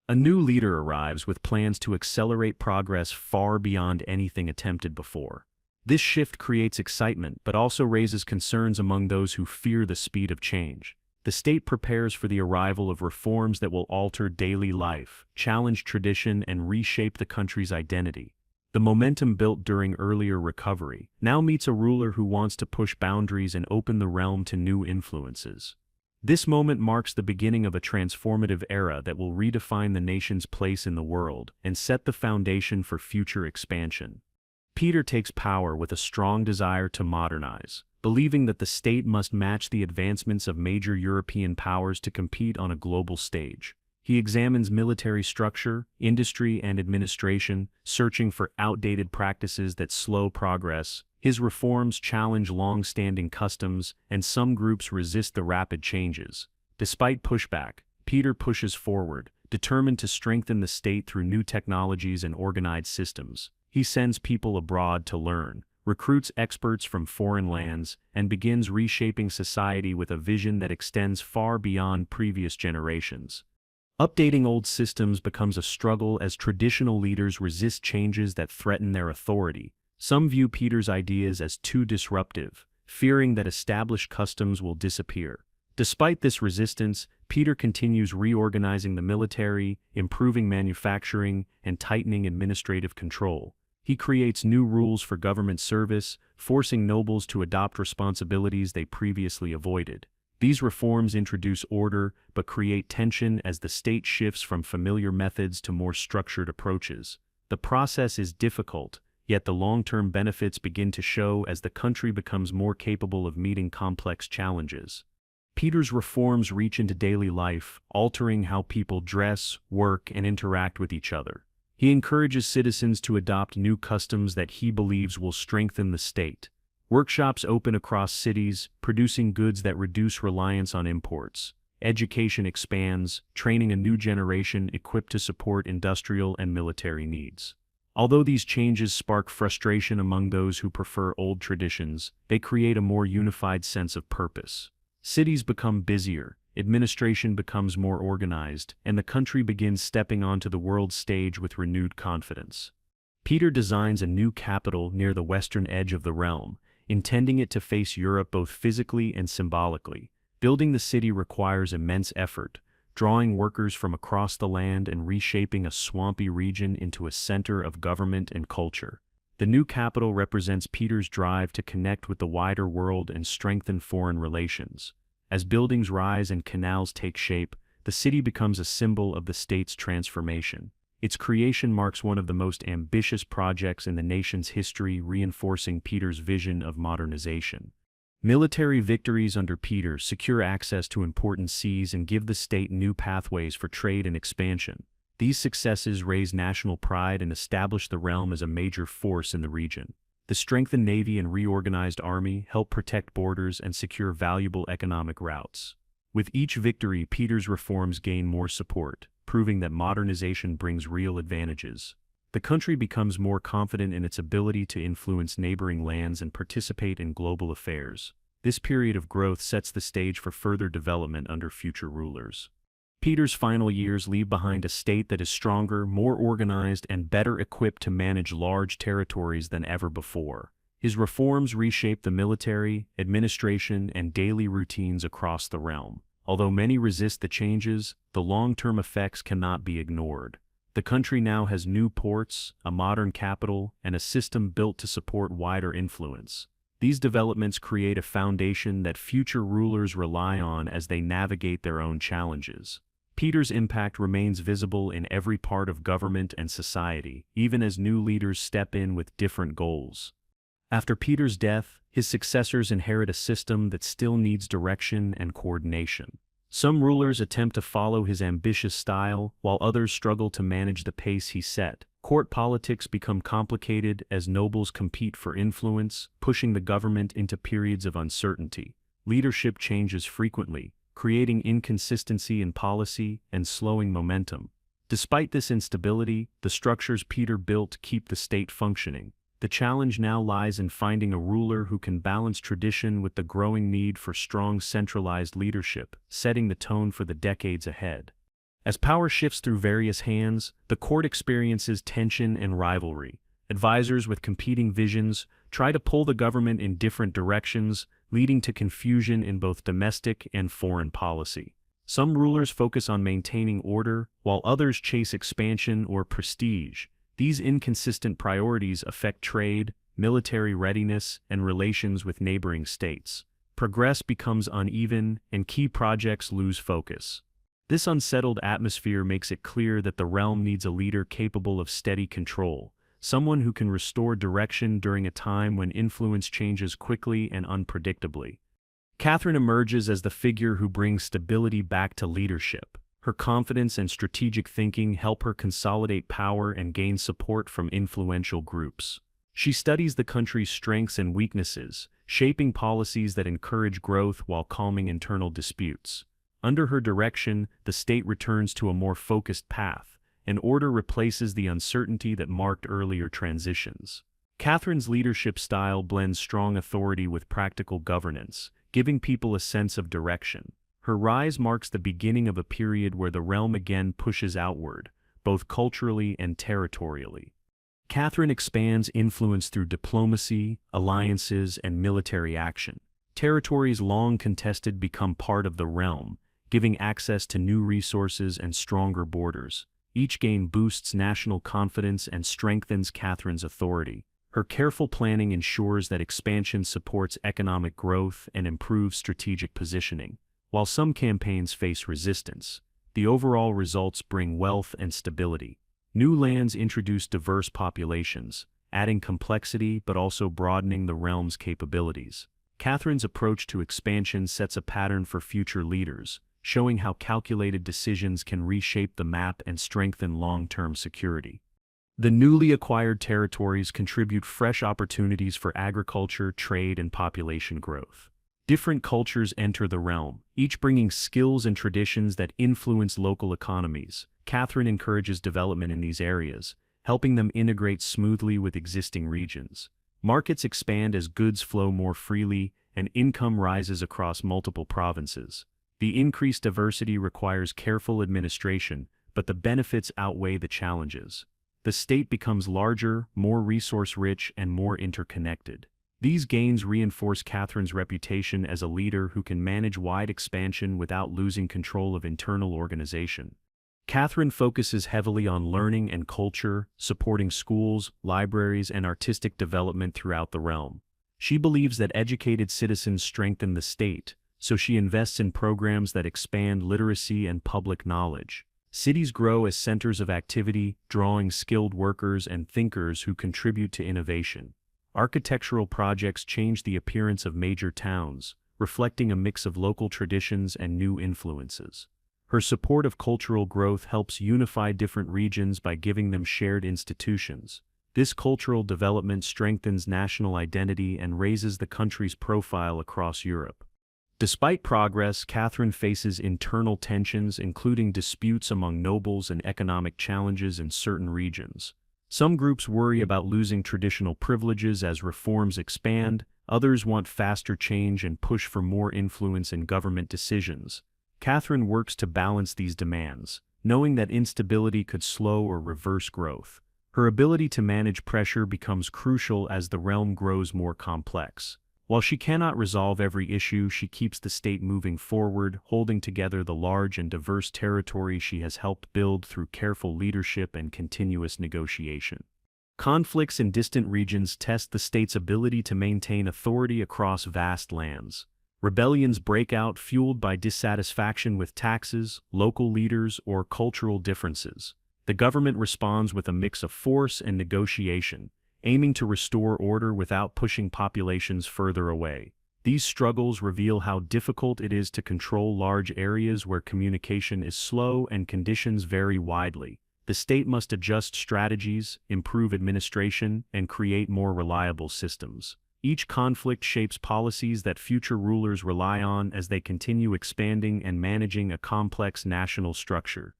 A new leader arrives with plans to accelerate progress far beyond anything attempted before. This shift creates excitement but also raises concerns among those who fear the speed of change. The state prepares for the arrival of reforms that will alter daily life, challenge tradition, and reshape the country's identity. The momentum built during earlier recovery now meets a ruler who wants to push boundaries and open the realm to new influences. This moment marks the beginning of a transformative era that will redefine the nation's place in the world and set the foundation for future expansion. Peter takes power with a strong desire to modernize, believing that the state must match the advancements of major European powers to compete on a global stage. He examines military structure, industry, and administration, searching for outdated practices that slow progress. His reforms challenge long-standing customs, and some groups resist the rapid changes. Despite pushback, Peter pushes forward, determined to strengthen the state through new technologies and organized systems. He sends people abroad to learn, recruits experts from foreign lands, and begins reshaping society with a vision that extends far beyond previous generations. Updating old systems becomes a struggle as traditional leaders resist changes that threaten their authority. Some view Peter's ideas as too disruptive, fearing that established customs will disappear. Despite this resistance, Peter continues reorganizing the military, improving manufacturing, and tightening administrative control. He creates new rules for government service, forcing nobles to adopt responsibilities they previously avoided. These reforms introduce order but create tension as the state shifts from familiar methods to more structured approaches. The process is difficult, yet the long-term benefits begin to show as the country becomes more capable of meeting complex challenges. Peter's reforms reach into daily life, altering how people dress, work, and interact with each other. He encourages citizens to adopt new customs that he believes will strengthen the state. Workshops open across cities, producing goods that reduce reliance on imports. Education expands, training a new generation equipped to support industrial and military needs. Although these changes spark frustration among those who prefer old traditions, they create a more unified sense of purpose. Cities become busier, administration becomes more organized, and the country begins stepping onto the world stage with renewed confidence. Peter designs a new capital near the western edge of the realm, intending it to face Europe both physically and symbolically. Building the city requires immense effort, drawing workers from across the land and reshaping a swampy region into a center of government and culture. The new capital represents Peter's drive to connect with the wider world and strengthen foreign relations. As buildings rise and canals take shape, the city becomes a symbol of the state's transformation. Its creation marks one of the most ambitious projects in the nation's history, reinforcing Peter's vision of modernization. Military victories under Peter secure access to important seas and give the state new pathways for trade and expansion. These successes raise national pride and establish the realm as a major force in the region. The strengthened navy and reorganized army help protect borders and secure valuable economic routes. With each victory, Peter's reforms gain more support, proving that modernization brings real advantages. The country becomes more confident in its ability to influence neighboring lands and participate in global affairs. This period of growth sets the stage for further development under future rulers. Peter's final years leave behind a state that is stronger, more organized, and better equipped to manage large territories than ever before. His reforms reshape the military, administration, and daily routines across the realm. Although many resist the changes, the long-term effects cannot be ignored. The country now has new ports, a modern capital, and a system built to support wider influence. These developments create a foundation that future rulers rely on as they navigate their own challenges. Peter's impact remains visible in every part of government and society, even as new leaders step in with different goals. After Peter's death, his successors inherit a system that still needs direction and coordination. Some rulers attempt to follow his ambitious style, while others struggle to manage the pace he set. Court politics become complicated as nobles compete for influence, pushing the government into periods of uncertainty. Leadership changes frequently, creating inconsistency in policy and slowing momentum. Despite this instability, the structures Peter built keep the state functioning. The challenge now lies in finding a ruler who can balance tradition with the growing need for strong centralized leadership, setting the tone for the decades ahead. As power shifts through various hands, the court experiences tension and rivalry. Advisors with competing visions try to pull the government in different directions, leading to confusion in both domestic and foreign policy. Some rulers focus on maintaining order, while others chase expansion or prestige. These inconsistent priorities affect trade, military readiness, and relations with neighboring states. Progress becomes uneven, and key projects lose focus. This unsettled atmosphere makes it clear that the realm needs a leader capable of steady control, someone who can restore direction during a time when influence changes quickly and unpredictably. Catherine emerges as the figure who brings stability back to leadership. Her confidence and strategic thinking help her consolidate power and gain support from influential groups. She studies the country's strengths and weaknesses, shaping policies that encourage growth while calming internal disputes. Under her direction, the state returns to a more focused path, and order replaces the uncertainty that marked earlier transitions. Catherine's leadership style blends strong authority with practical governance, giving people a sense of direction. Her rise marks the beginning of a period where the realm again pushes outward, both culturally and territorially. Catherine expands influence through diplomacy, alliances, and military action. Territories long contested become part of the realm, giving access to new resources and stronger borders. Each gain boosts national confidence and strengthens Catherine's authority. Her careful planning ensures that expansion supports economic growth and improves strategic positioning. While some campaigns face resistance, the overall results bring wealth and stability. New lands introduce diverse populations, adding complexity but also broadening the realm's capabilities. Catherine's approach to expansion sets a pattern for future leaders, showing how calculated decisions can reshape the map and strengthen long-term security. The newly acquired territories contribute fresh opportunities for agriculture, trade, and population growth. Different cultures enter the realm, each bringing skills and traditions that influence local economies. Catherine encourages development in these areas, helping them integrate smoothly with existing regions. Markets expand as goods flow more freely, and income rises across multiple provinces. The increased diversity requires careful administration, but the benefits outweigh the challenges. The state becomes larger, more resource-rich, and more interconnected. These gains reinforce Catherine's reputation as a leader who can manage wide expansion without losing control of internal organization. Catherine focuses heavily on learning and culture, supporting schools, libraries, and artistic development throughout the realm. She believes that educated citizens strengthen the state, so she invests in programs that expand literacy and public knowledge. Cities grow as centers of activity, drawing skilled workers and thinkers who contribute to innovation. Architectural projects change the appearance of major towns, reflecting a mix of local traditions and new influences. Her support of cultural growth helps unify different regions by giving them shared institutions. This cultural development strengthens national identity and raises the country's profile across Europe. Despite progress, Catherine faces internal tensions, including disputes among nobles and economic challenges in certain regions. Some groups worry about losing traditional privileges as reforms expand, others want faster change and push for more influence in government decisions. Catherine works to balance these demands, knowing that instability could slow or reverse growth. Her ability to manage pressure becomes crucial as the realm grows more complex. While she cannot resolve every issue, she keeps the state moving forward, holding together the large and diverse territory she has helped build through careful leadership and continuous negotiation. Conflicts in distant regions test the state's ability to maintain authority across vast lands. Rebellions break out fueled by dissatisfaction with taxes, local leaders, or cultural differences. The government responds with a mix of force and negotiation, aiming to restore order without pushing populations further away. These struggles reveal how difficult it is to control large areas where communication is slow and conditions vary widely. The state must adjust strategies, improve administration, and create more reliable systems. Each conflict shapes policies that future rulers rely on as they continue expanding and managing a complex national structure.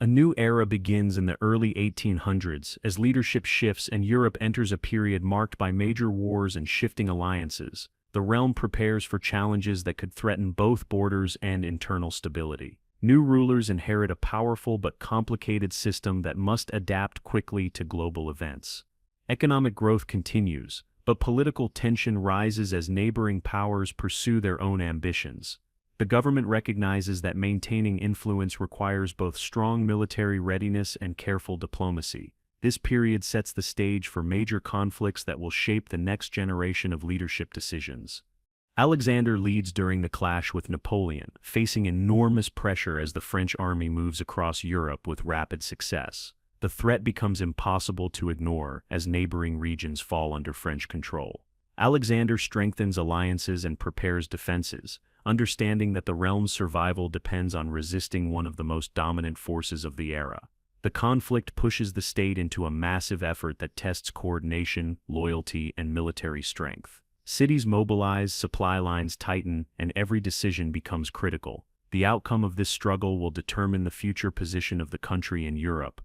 A new era begins in the early 1800s as leadership shifts and Europe enters a period marked by major wars and shifting alliances. The realm prepares for challenges that could threaten both borders and internal stability. New rulers inherit a powerful but complicated system that must adapt quickly to global events. Economic growth continues, but political tension rises as neighboring powers pursue their own ambitions. The government recognizes that maintaining influence requires both strong military readiness and careful diplomacy. This period sets the stage for major conflicts that will shape the next generation of leadership decisions. Alexander leads during the clash with Napoleon, facing enormous pressure as the French army moves across Europe with rapid success. The threat becomes impossible to ignore as neighboring regions fall under French control. Alexander strengthens alliances and prepares defenses, understanding that the realm's survival depends on resisting one of the most dominant forces of the era. The conflict pushes the state into a massive effort that tests coordination, loyalty, and military strength. Cities mobilize, supply lines tighten, and every decision becomes critical. The outcome of this struggle will determine the future position of the country in Europe.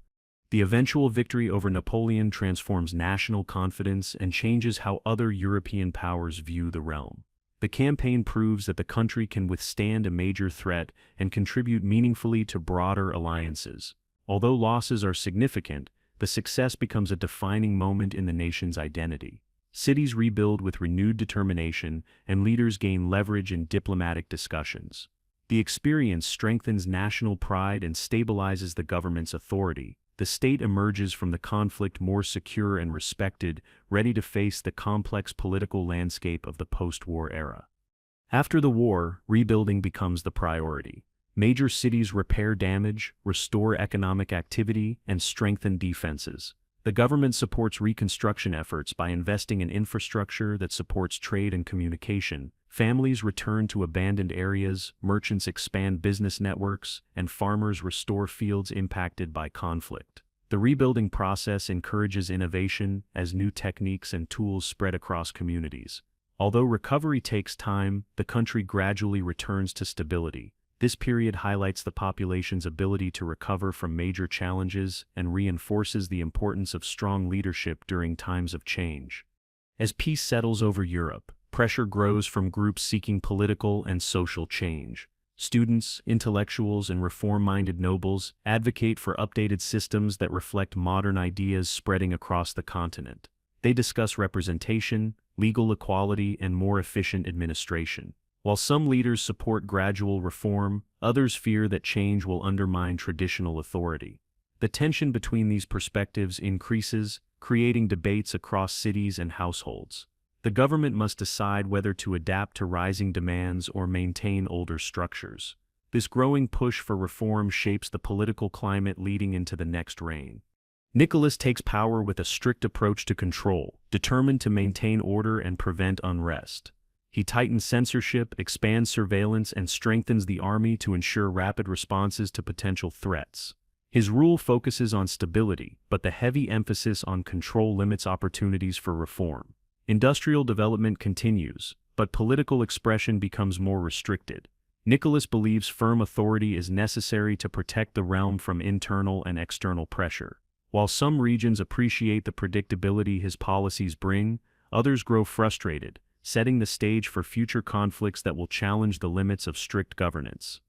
The eventual victory over Napoleon transforms national confidence and changes how other European powers view the realm. The campaign proves that the country can withstand a major threat and contribute meaningfully to broader alliances. Although losses are significant, the success becomes a defining moment in the nation's identity. cities rebuild with renewed determination, and leaders gain leverage in diplomatic discussions. The experience strengthens national pride and stabilizes the government's authority. The state emerges from the conflict more secure and respected, ready to face the complex political landscape of the post-war era. After the war, rebuilding becomes the priority. Major cities repair damage, restore economic activity, and strengthen defenses. The government supports reconstruction efforts by investing in infrastructure that supports trade and communication. Families return to abandoned areas, merchants expand business networks, and farmers restore fields impacted by conflict. The rebuilding process encourages innovation as new techniques and tools spread across communities. Although recovery takes time, the country gradually returns to stability. This period highlights the population's ability to recover from major challenges and reinforces the importance of strong leadership during times of change. As peace settles over Europe, pressure grows from groups seeking political and social change. Students, intellectuals, and reform-minded nobles advocate for updated systems that reflect modern ideas spreading across the continent. They discuss representation, legal equality, and more efficient administration. While some leaders support gradual reform, others fear that change will undermine traditional authority. The tension between these perspectives increases, creating debates across cities and households. The government must decide whether to adapt to rising demands or maintain older structures. This growing push for reform shapes the political climate leading into the next reign. Nicholas takes power with a strict approach to control, determined to maintain order and prevent unrest. He tightens censorship, expands surveillance, and strengthens the army to ensure rapid responses to potential threats. His rule focuses on stability, but the heavy emphasis on control limits opportunities for reform. Industrial development continues, but political expression becomes more restricted. Nicholas believes firm authority is necessary to protect the realm from internal and external pressure. While some regions appreciate the predictability his policies bring, others grow frustrated, setting the stage for future conflicts that will challenge the limits of strict governance.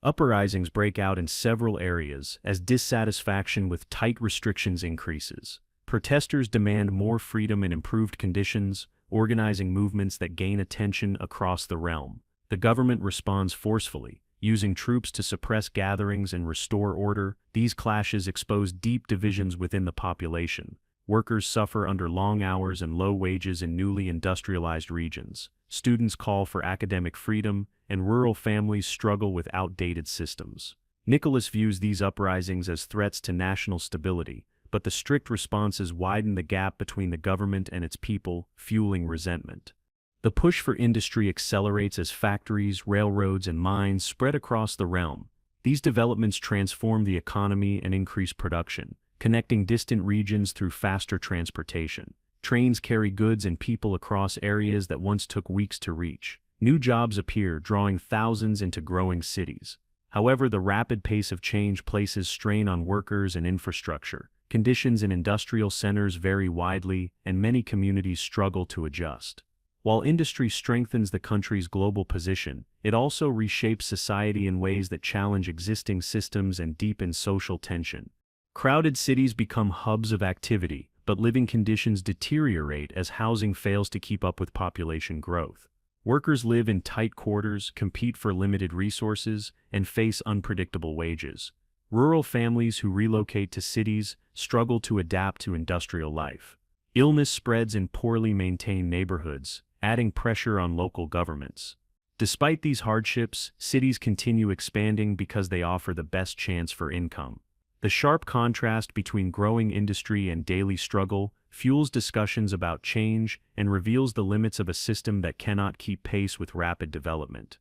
Uprisings break out in several areas as dissatisfaction with tight restrictions increases. Protesters demand more freedom and improved conditions, organizing movements that gain attention across the realm. The government responds forcefully, using troops to suppress gatherings and restore order. These clashes expose deep divisions within the population. Workers suffer under long hours and low wages in newly industrialized regions. Students call for academic freedom, and rural families struggle with outdated systems. Nicholas views these uprisings as threats to national stability, but the strict responses widen the gap between the government and its people, fueling resentment. The push for industry accelerates as factories, railroads, and mines spread across the realm. These developments transform the economy and increase production, connecting distant regions through faster transportation. Trains carry goods and people across areas that once took weeks to reach. New jobs appear, drawing thousands into growing cities. However, the rapid pace of change places strain on workers and infrastructure. Conditions in industrial centers vary widely, and many communities struggle to adjust. While industry strengthens the country's global position, it also reshapes society in ways that challenge existing systems and deepen social tension. Crowded cities become hubs of activity, but living conditions deteriorate as housing fails to keep up with population growth. Workers live in tight quarters, compete for limited resources, and face unpredictable wages. Rural families who relocate to cities struggle to adapt to industrial life. Illness spreads in poorly maintained neighborhoods, adding pressure on local governments. Despite these hardships, cities continue expanding because they offer the best chance for income. The sharp contrast between growing industry and daily struggle fuels discussions about change and reveals the limits of a system that cannot keep pace with rapid development.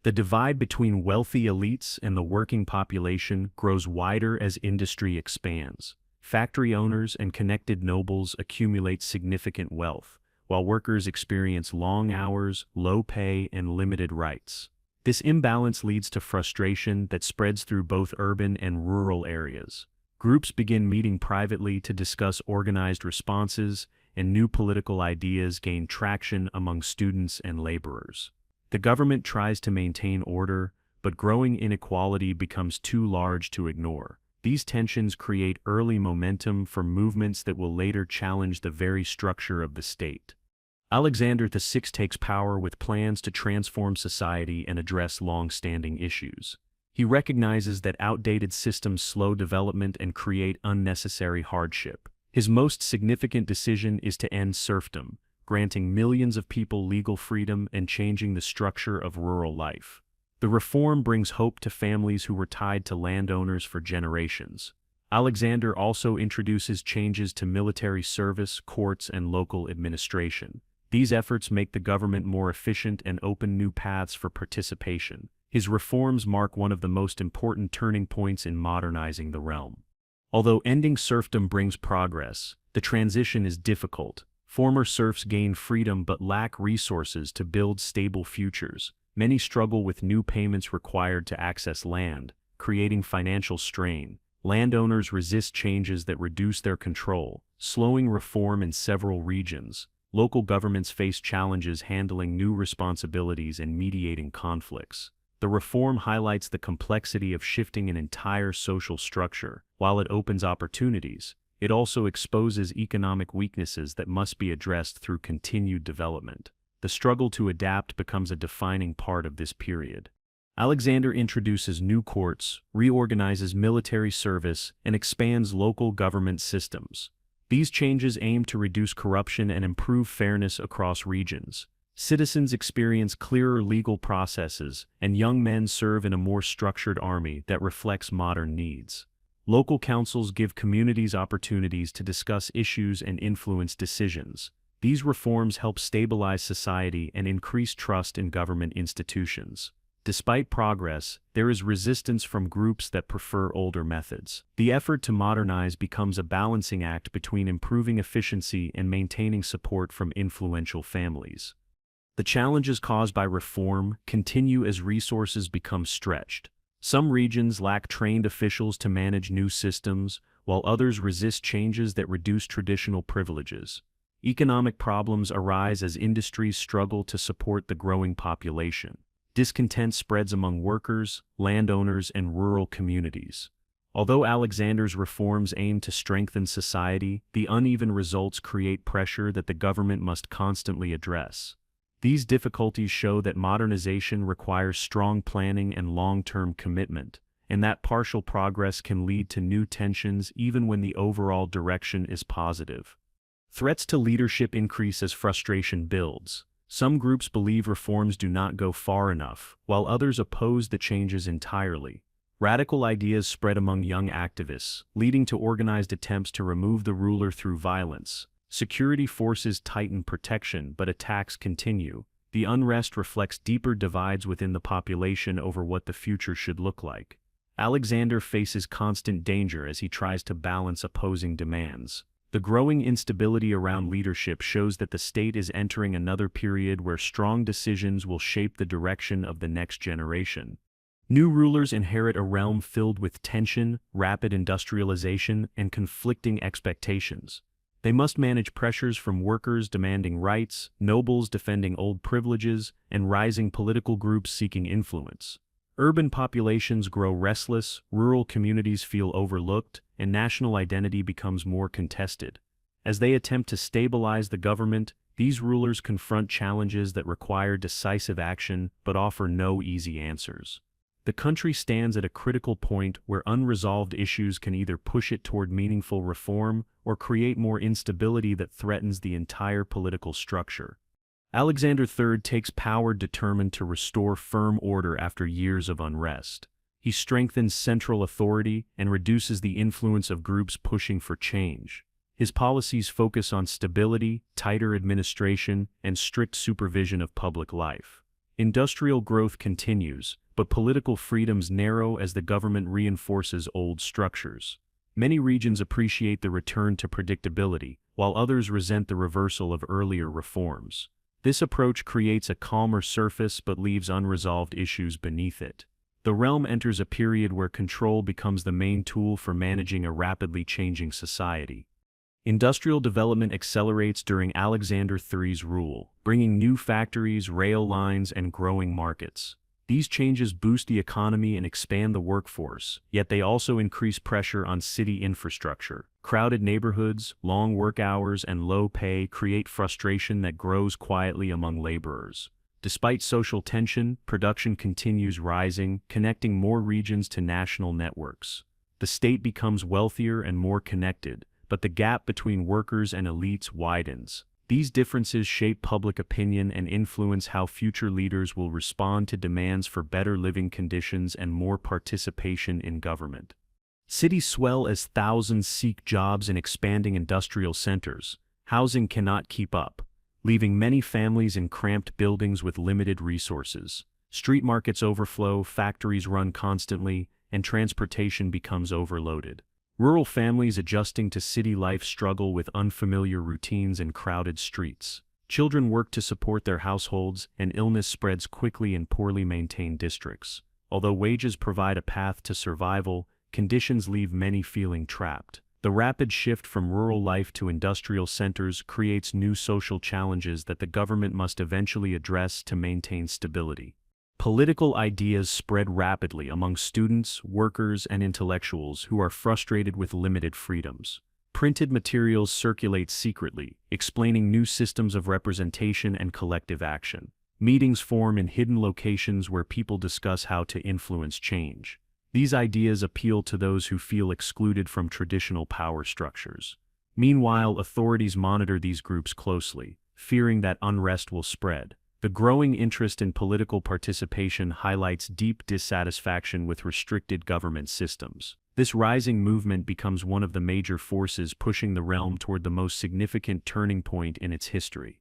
The divide between wealthy elites and the working population grows wider as industry expands. Factory owners and connected nobles accumulate significant wealth, while workers experience long hours, low pay, and limited rights. This imbalance leads to frustration that spreads through both urban and rural areas. Groups begin meeting privately to discuss organized responses, and new political ideas gain traction among students and laborers. The government tries to maintain order, but growing inequality becomes too large to ignore. These tensions create early momentum for movements that will later challenge the very structure of the state. Alexander VI takes power with plans to transform society and address long-standing issues. He recognizes that outdated systems slow development and create unnecessary hardship. His most significant decision is to end serfdom, granting millions of people legal freedom and changing the structure of rural life. The reform brings hope to families who were tied to landowners for generations. Alexander also introduces changes to military service, courts, and local administration. These efforts make the government more efficient and open new paths for participation. His reforms mark one of the most important turning points in modernizing the realm. Although ending serfdom brings progress, the transition is difficult. Former serfs gain freedom but lack resources to build stable futures. Many struggle with new payments required to access land, creating financial strain. Landowners resist changes that reduce their control, slowing reform in several regions. Local governments face challenges handling new responsibilities and mediating conflicts. The reform highlights the complexity of shifting an entire social structure. While it opens opportunities, it also exposes economic weaknesses that must be addressed through continued development. The struggle to adapt becomes a defining part of this period. Alexander introduces new courts, reorganizes military service, and expands local government systems. These changes aim to reduce corruption and improve fairness across regions. Citizens experience clearer legal processes, and young men serve in a more structured army that reflects modern needs. Local councils give communities opportunities to discuss issues and influence decisions. These reforms help stabilize society and increase trust in government institutions. Despite progress, there is resistance from groups that prefer older methods. The effort to modernize becomes a balancing act between improving efficiency and maintaining support from influential families. The challenges caused by reform continue as resources become stretched. Some regions lack trained officials to manage new systems, while others resist changes that reduce traditional privileges. Economic problems arise as industries struggle to support the growing population. Discontent spreads among workers, landowners, and rural communities. Although Alexander's reforms aim to strengthen society, the uneven results create pressure that the government must constantly address. These difficulties show that modernization requires strong planning and long-term commitment, and that partial progress can lead to new tensions even when the overall direction is positive. Threats to leadership increase as frustration builds. Some groups believe reforms do not go far enough, while others oppose the changes entirely. Radical ideas spread among young activists, leading to organized attempts to remove the ruler through violence. Security forces tighten protection, but attacks continue. The unrest reflects deeper divides within the population over what the future should look like. Alexander faces constant danger as he tries to balance opposing demands. The growing instability around leadership shows that the state is entering another period where strong decisions will shape the direction of the next generation. New rulers inherit a realm filled with tension, rapid industrialization, and conflicting expectations. They must manage pressures from workers demanding rights, nobles defending old privileges, and rising political groups seeking influence. Urban populations grow restless, rural communities feel overlooked, and national identity becomes more contested. As they attempt to stabilize the government, these rulers confront challenges that require decisive action but offer no easy answers. The country stands at a critical point where unresolved issues can either push it toward meaningful reform or create more instability that threatens the entire political structure. Alexander III takes power determined to restore firm order after years of unrest. He strengthens central authority and reduces the influence of groups pushing for change. His policies focus on stability, tighter administration, and strict supervision of public life. Industrial growth continues, but political freedoms narrow as the government reinforces old structures. Many regions appreciate the return to predictability, while others resent the reversal of earlier reforms. This approach creates a calmer surface but leaves unresolved issues beneath it. The realm enters a period where control becomes the main tool for managing a rapidly changing society. Industrial development accelerates during Alexander III's rule, bringing new factories, rail lines, and growing markets. These changes boost the economy and expand the workforce, yet they also increase pressure on city infrastructure. Crowded neighborhoods, long work hours, and low pay create frustration that grows quietly among laborers. Despite social tension, production continues rising, connecting more regions to national networks. The state becomes wealthier and more connected, but the gap between workers and elites widens. These differences shape public opinion and influence how future leaders will respond to demands for better living conditions and more participation in government. Cities swell as thousands seek jobs in expanding industrial centers. Housing cannot keep up, leaving many families in cramped buildings with limited resources. Street markets overflow, factories run constantly, and transportation becomes overloaded. Rural families adjusting to city life struggle with unfamiliar routines and crowded streets. Children work to support their households, and illness spreads quickly in poorly maintained districts. Although wages provide a path to survival, conditions leave many feeling trapped. The rapid shift from rural life to industrial centers creates new social challenges that the government must eventually address to maintain stability. Political ideas spread rapidly among students, workers, and intellectuals who are frustrated with limited freedoms. Printed materials circulate secretly, explaining new systems of representation and collective action. Meetings form in hidden locations where people discuss how to influence change. These ideas appeal to those who feel excluded from traditional power structures. Meanwhile, authorities monitor these groups closely, fearing that unrest will spread. The growing interest in political participation highlights deep dissatisfaction with restricted government systems. This rising movement becomes one of the major forces pushing the realm toward the most significant turning point in its history.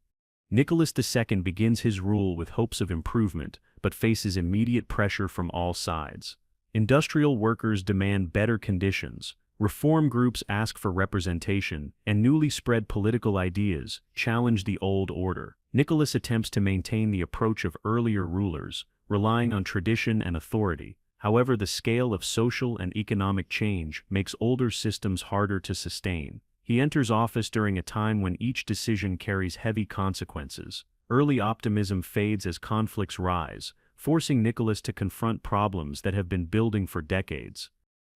Nicholas II begins his rule with hopes of improvement, but faces immediate pressure from all sides. Industrial workers demand better conditions, reform groups ask for representation, and newly spread political ideas challenge the old order. Nicholas attempts to maintain the approach of earlier rulers, relying on tradition and authority. However, the scale of social and economic change makes older systems harder to sustain. He enters office during a time when each decision carries heavy consequences. Early optimism fades as conflicts rise, forcing Nicholas to confront problems that have been building for decades.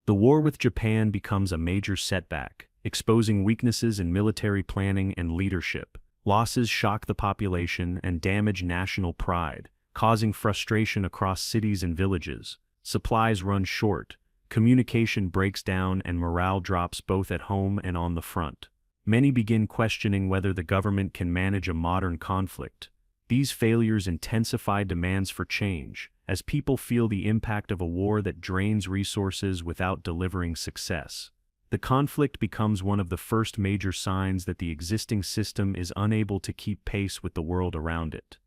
The war with Japan becomes a major setback, exposing weaknesses in military planning and leadership. Losses shock the population and damage national pride, causing frustration across cities and villages. Supplies run short, communication breaks down, and morale drops both at home and on the front. Many begin questioning whether the government can manage a modern conflict. These failures intensify demands for change, as people feel the impact of a war that drains resources without delivering success. The conflict becomes one of the first major signs that the existing system is unable to keep pace with the world around it.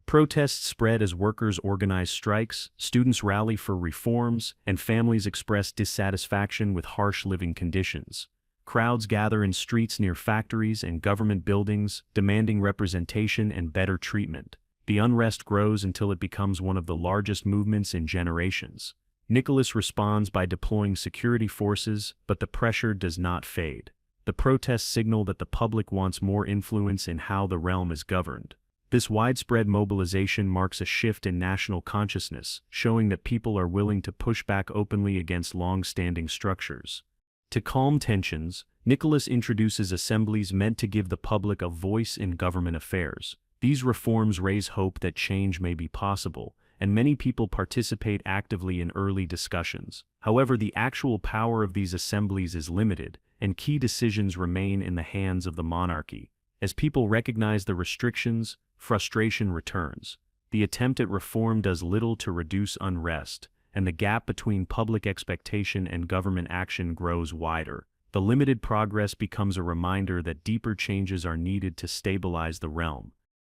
Protests spread as workers organize strikes, students rally for reforms, and families express dissatisfaction with harsh living conditions. Crowds gather in streets near factories and government buildings, demanding representation and better treatment. The unrest grows until it becomes one of the largest movements in generations. Nicholas responds by deploying security forces, but the pressure does not fade. The protests signal that the public wants more influence in how the realm is governed. This widespread mobilization marks a shift in national consciousness, showing that people are willing to push back openly against long-standing structures. To calm tensions, Nicholas introduces assemblies meant to give the public a voice in government affairs. These reforms raise hope that change may be possible, and many people participate actively in early discussions. However, the actual power of these assemblies is limited, and key decisions remain in the hands of the monarchy. As people recognize the restrictions, frustration returns. The attempt at reform does little to reduce unrest, and the gap between public expectation and government action grows wider. The limited progress becomes a reminder that deeper changes are needed to stabilize the realm.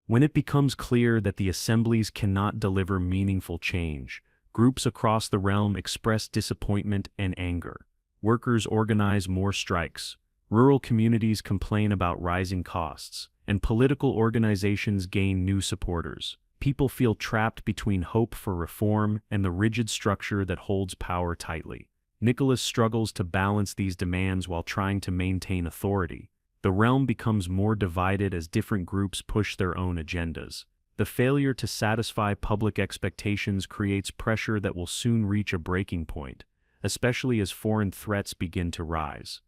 When it becomes clear that the assemblies cannot deliver meaningful change, groups across the realm express disappointment and anger. Workers organize more strikes, rural communities complain about rising costs, and political organizations gain new supporters. People feel trapped between hope for reform and the rigid structure that holds power tightly. Nicholas struggles to balance these demands while trying to maintain authority. The realm becomes more divided as different groups push their own agendas. The failure to satisfy public expectations creates pressure that will soon reach a breaking point, especially as foreign threats begin to rise.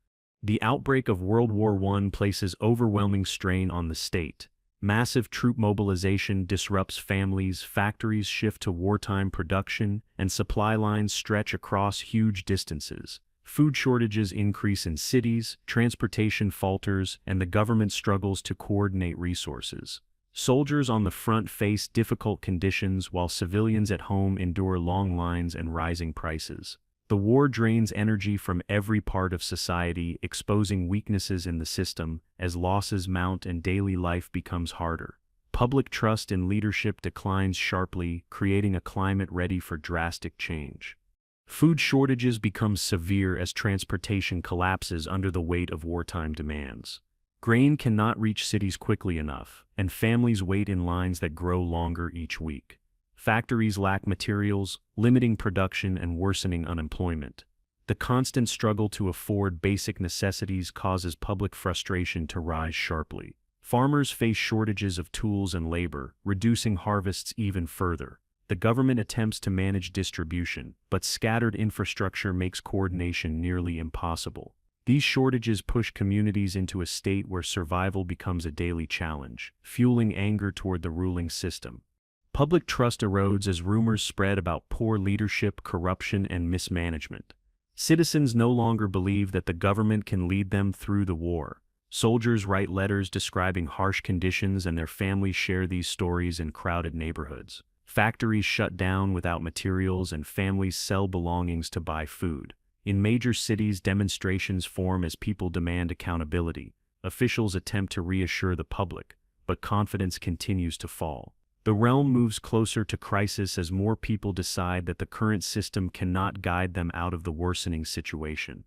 The outbreak of World War I places overwhelming strain on the state. Massive troop mobilization disrupts families, factories shift to wartime production, and supply lines stretch across huge distances. Food shortages increase in cities, transportation falters, and the government struggles to coordinate resources. Soldiers on the front face difficult conditions while civilians at home endure long lines and rising prices. The war drains energy from every part of society, exposing weaknesses in the system as losses mount and daily life becomes harder. Public trust in leadership declines sharply, creating a climate ready for drastic change. Food shortages become severe as transportation collapses under the weight of wartime demands. Grain cannot reach cities quickly enough, and families wait in lines that grow longer each week. Factories lack materials, limiting production and worsening unemployment. The constant struggle to afford basic necessities causes public frustration to rise sharply. Farmers face shortages of tools and labor, reducing harvests even further. The government attempts to manage distribution, but scattered infrastructure makes coordination nearly impossible. These shortages push communities into a state where survival becomes a daily challenge, fueling anger toward the ruling system. Public trust erodes as rumors spread about poor leadership, corruption, and mismanagement. Citizens no longer believe that the government can lead them through the war. Soldiers write letters describing harsh conditions and their families share these stories in crowded neighborhoods. Factories shut down without materials and families sell belongings to buy food. In major cities, demonstrations form as people demand accountability. Officials attempt to reassure the public, but confidence continues to fall. The realm moves closer to crisis as more people decide that the current system cannot guide them out of the worsening situation.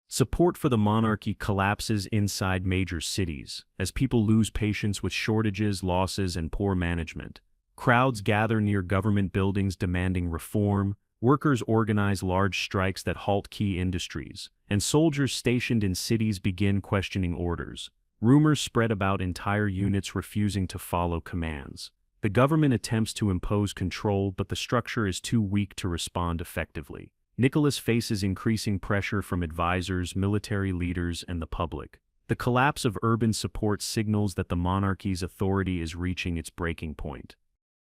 Support for the monarchy collapses inside major cities, as people lose patience with shortages, losses, and poor management. Crowds gather near government buildings demanding reform, workers organize large strikes that halt key industries, and soldiers stationed in cities begin questioning orders. Rumors spread about entire units refusing to follow commands. The government attempts to impose control, but the structure is too weak to respond effectively. Nicholas faces increasing pressure from advisors, military leaders, and the public. The collapse of urban support signals that the monarchy's authority is reaching its breaking point.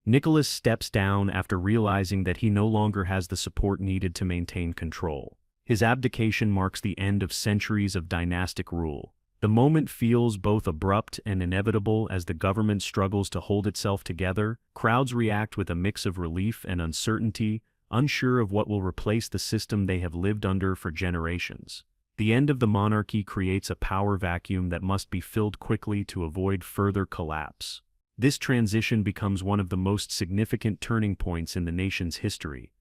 Nicholas steps down after realizing that he no longer has the support needed to maintain control. His abdication marks the end of centuries of dynastic rule. The moment feels both abrupt and inevitable as the government struggles to hold itself together. Crowds react with a mix of relief and uncertainty, unsure of what will replace the system they have lived under for generations. The end of the monarchy creates a power vacuum that must be filled quickly to avoid further collapse. This transition becomes one of the most significant turning points in the nation's history.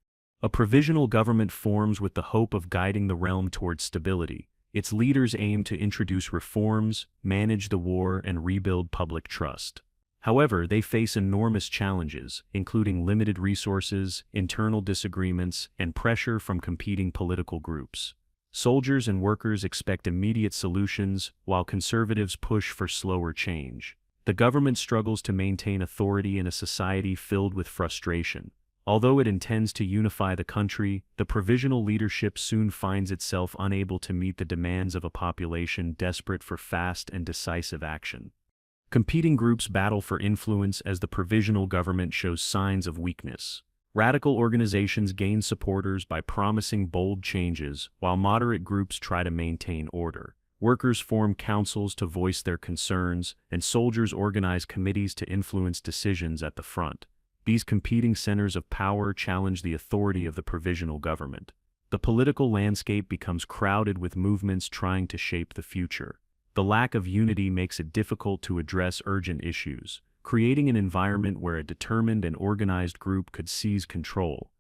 A provisional government forms with the hope of guiding the realm towards stability. Its leaders aim to introduce reforms, manage the war, and rebuild public trust. However, they face enormous challenges, including limited resources, internal disagreements, and pressure from competing political groups. Soldiers and workers expect immediate solutions, while conservatives push for slower change. The government struggles to maintain authority in a society filled with frustration. Although it intends to unify the country, the provisional leadership soon finds itself unable to meet the demands of a population desperate for fast and decisive action. Competing groups battle for influence as the provisional government shows signs of weakness. Radical organizations gain supporters by promising bold changes, while moderate groups try to maintain order. Workers form councils to voice their concerns, and soldiers organize committees to influence decisions at the front. These competing centers of power challenge the authority of the provisional government. The political landscape becomes crowded with movements trying to shape the future. The lack of unity makes it difficult to address urgent issues, creating an environment where a determined and organized group could seize control.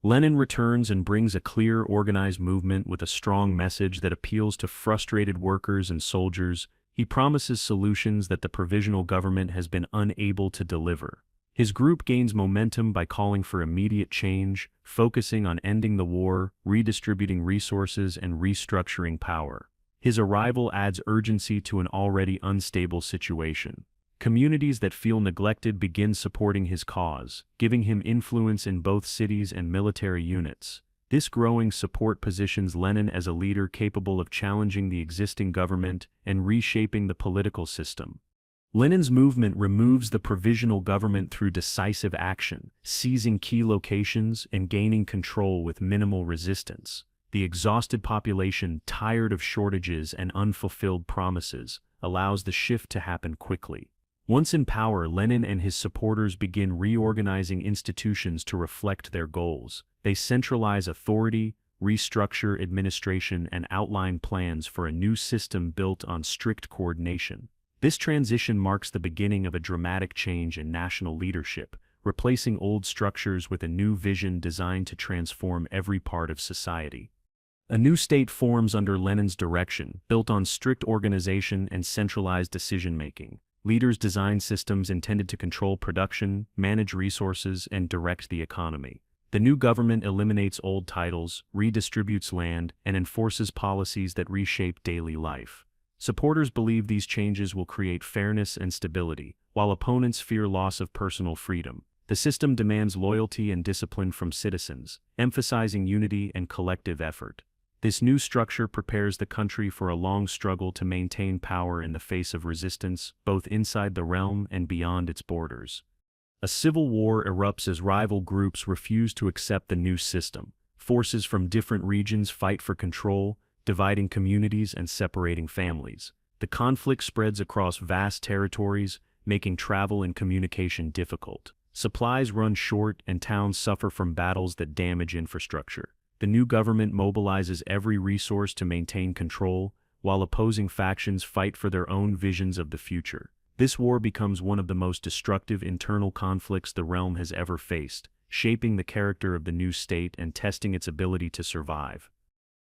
Lenin returns and brings a clear, organized movement with a strong message that appeals to frustrated workers and soldiers. He promises solutions that the provisional government has been unable to deliver. His group gains momentum by calling for immediate change, focusing on ending the war, redistributing resources, and restructuring power. His arrival adds urgency to an already unstable situation. Communities that feel neglected begin supporting his cause, giving him influence in both cities and military units. This growing support positions Lenin as a leader capable of challenging the existing government and reshaping the political system. Lenin's movement removes the provisional government through decisive action, seizing key locations and gaining control with minimal resistance. The exhausted population, tired of shortages and unfulfilled promises, allows the shift to happen quickly. Once in power, Lenin and his supporters begin reorganizing institutions to reflect their goals. They centralize authority, restructure administration, and outline plans for a new system built on strict coordination. This transition marks the beginning of a dramatic change in national leadership, replacing old structures with a new vision designed to transform every part of society. A new state forms under Lenin's direction, built on strict organization and centralized decision-making. Leaders design systems intended to control production, manage resources, and direct the economy. The new government eliminates old titles, redistributes land, and enforces policies that reshape daily life. Supporters believe these changes will create fairness and stability, while opponents fear loss of personal freedom. The system demands loyalty and discipline from citizens, emphasizing unity and collective effort. This new structure prepares the country for a long struggle to maintain power in the face of resistance, both inside the realm and beyond its borders. A civil war erupts as rival groups refuse to accept the new system. Forces from different regions fight for control, dividing communities and separating families. The conflict spreads across vast territories, making travel and communication difficult. Supplies run short and towns suffer from battles that damage infrastructure. The new government mobilizes every resource to maintain control, while opposing factions fight for their own visions of the future. This war becomes one of the most destructive internal conflicts the realm has ever faced, shaping the character of the new state and testing its ability to survive.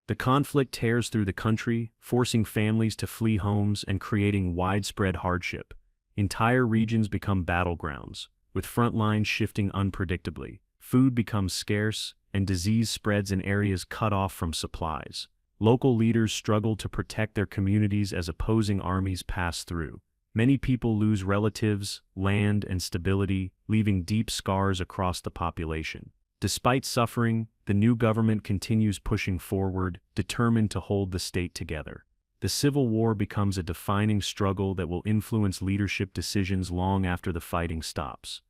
The conflict tears through the country, forcing families to flee homes and creating widespread hardship. Entire regions become battlegrounds, with front lines shifting unpredictably. Food becomes scarce, and disease spreads in areas cut off from supplies. Local leaders struggle to protect their communities as opposing armies pass through. Many people lose relatives, land, and stability, leaving deep scars across the population. Despite suffering, the new government continues pushing forward, determined to hold the state together. The civil war becomes a defining struggle that will influence leadership decisions long after the fighting stops.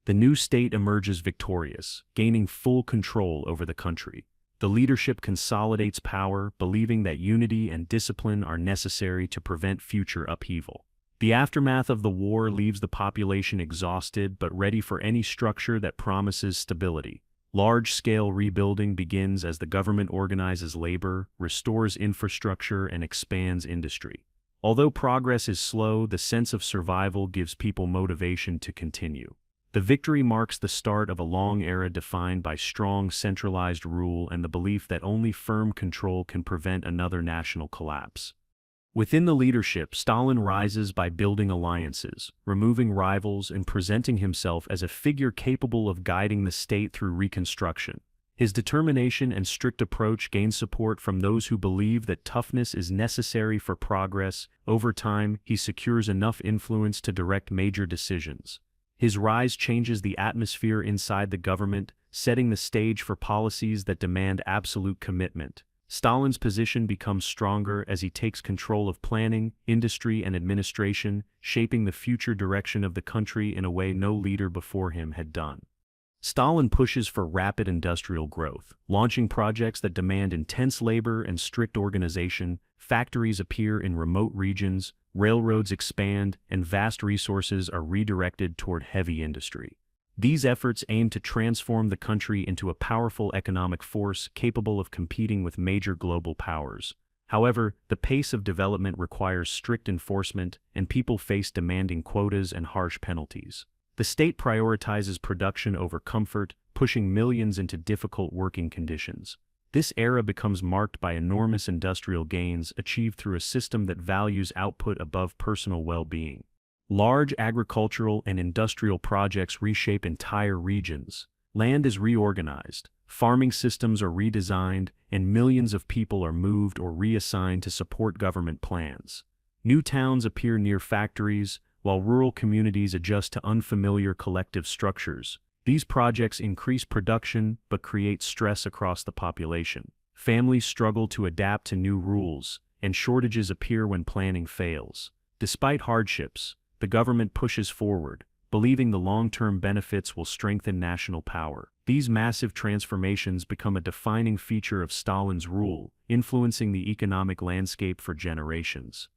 The new state emerges victorious, gaining full control over the country. The leadership consolidates power, believing that unity and discipline are necessary to prevent future upheaval. The aftermath of the war leaves the population exhausted but ready for any structure that promises stability. Large-scale rebuilding begins as the government organizes labor, restores infrastructure, and expands industry. Although progress is slow, the sense of survival gives people motivation to continue. The victory marks the start of a long era defined by strong centralized rule and the belief that only firm control can prevent another national collapse. Within the leadership, Stalin rises by building alliances, removing rivals, and presenting himself as a figure capable of guiding the state through reconstruction. His determination and strict approach gain support from those who believe that toughness is necessary for progress. Over time, he secures enough influence to direct major decisions. His rise changes the atmosphere inside the government, setting the stage for policies that demand absolute commitment. Stalin's position becomes stronger as he takes control of planning, industry, and administration, shaping the future direction of the country in a way no leader before him had done. Stalin pushes for rapid industrial growth, launching projects that demand intense labor and strict organization. Factories appear in remote regions, railroads expand, and vast resources are redirected toward heavy industry. These efforts aim to transform the country into a powerful economic force capable of competing with major global powers. However, the pace of development requires strict enforcement, and people face demanding quotas and harsh penalties. The state prioritizes production over comfort, pushing millions into difficult working conditions. This era becomes marked by enormous industrial gains achieved through a system that values output above personal well-being. Large agricultural and industrial projects reshape entire regions. Land is reorganized, farming systems are redesigned, and millions of people are moved or reassigned to support government plans. New towns appear near factories, while rural communities adjust to unfamiliar collective structures. These projects increase production but create stress across the population. Families struggle to adapt to new rules, and shortages appear when planning fails. Despite hardships, the government pushes forward, believing the long-term benefits will strengthen national power. These massive transformations become a defining feature of Stalin's rule, influencing the economic landscape for generations.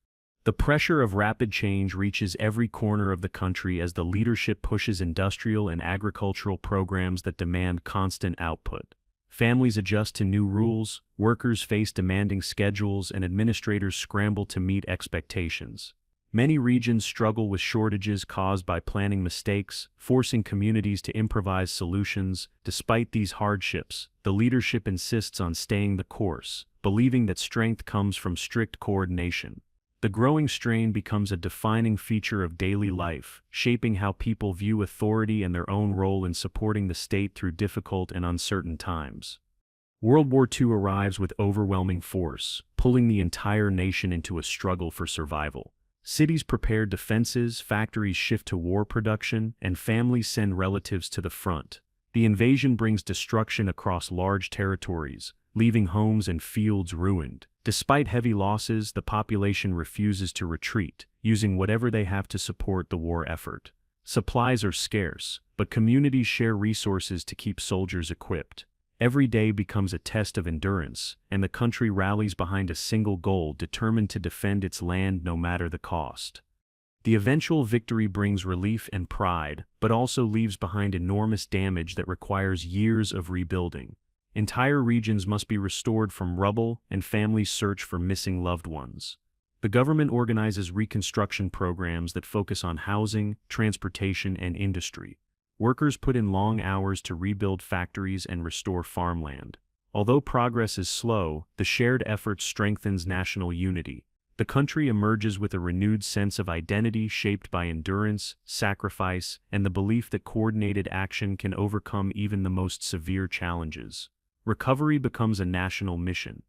The pressure of rapid change reaches every corner of the country as the leadership pushes industrial and agricultural programs that demand constant output. Families adjust to new rules, workers face demanding schedules, and administrators scramble to meet expectations. Many regions struggle with shortages caused by planning mistakes, forcing communities to improvise solutions. Despite these hardships, the leadership insists on staying the course, believing that strength comes from strict coordination. The growing strain becomes a defining feature of daily life, shaping how people view authority and their own role in supporting the state through difficult and uncertain times. World War II arrives with overwhelming force, pulling the entire nation into a struggle for survival. Cities prepare defenses, factories shift to war production, and families send relatives to the front. The invasion brings destruction across large territories, leaving homes and fields ruined. Despite heavy losses, the population refuses to retreat, using whatever they have to support the war effort. Supplies are scarce, but communities share resources to keep soldiers equipped. Every day becomes a test of endurance, and the country rallies behind a single goal, determined to defend its land no matter the cost. The eventual victory brings relief and pride, but also leaves behind enormous damage that requires years of rebuilding. Entire regions must be restored from rubble, and families search for missing loved ones. The government organizes reconstruction programs that focus on housing, transportation, and industry. Workers put in long hours to rebuild factories and restore farmland. Although progress is slow, the shared effort strengthens national unity. The country emerges with a renewed sense of identity shaped by endurance, sacrifice, and the belief that coordinated action can overcome even the most severe challenges. Recovery becomes a national mission.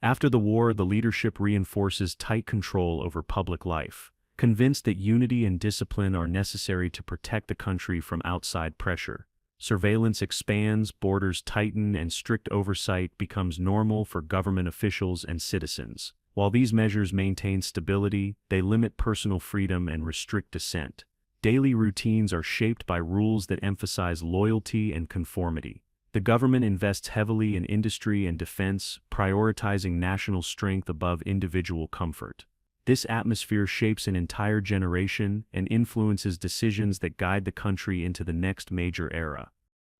After the war, the leadership reinforces tight control over public life, convinced that unity and discipline are necessary to protect the country from outside pressure. Surveillance expands, borders tighten, and strict oversight becomes normal for government officials and citizens. While these measures maintain stability, they limit personal freedom and restrict dissent. Daily routines are shaped by rules that emphasize loyalty and conformity. The government invests heavily in industry and defense, prioritizing national strength above individual comfort. This atmosphere shapes an entire generation and influences decisions that guide the country into the next major era.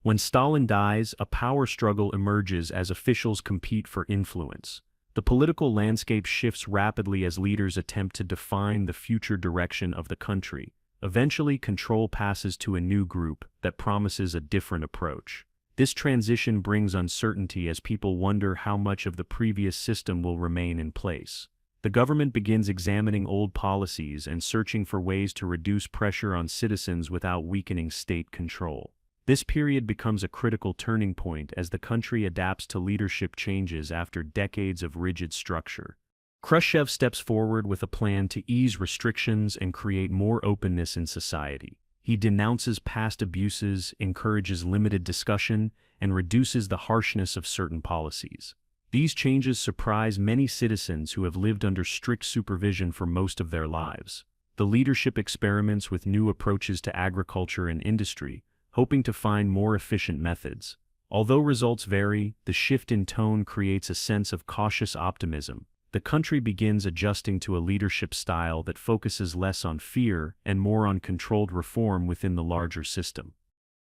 When Stalin dies, a power struggle emerges as officials compete for influence. The political landscape shifts rapidly as leaders attempt to define the future direction of the country. Eventually, control passes to a new group that promises a different approach. This transition brings uncertainty as people wonder how much of the previous system will remain in place. The government begins examining old policies and searching for ways to reduce pressure on citizens without weakening state control. This period becomes a critical turning point as the country adapts to leadership changes after decades of rigid structure. Khrushchev steps forward with a plan to ease restrictions and create more openness in society. He denounces past abuses, encourages limited discussion, and reduces the harshness of certain policies. These changes surprise many citizens who have lived under strict supervision for most of their lives. The leadership experiments with new approaches to agriculture and industry, hoping to find more efficient methods. Although results vary, the shift in tone creates a sense of cautious optimism. The country begins adjusting to a leadership style that focuses less on fear and more on controlled reform within the larger system.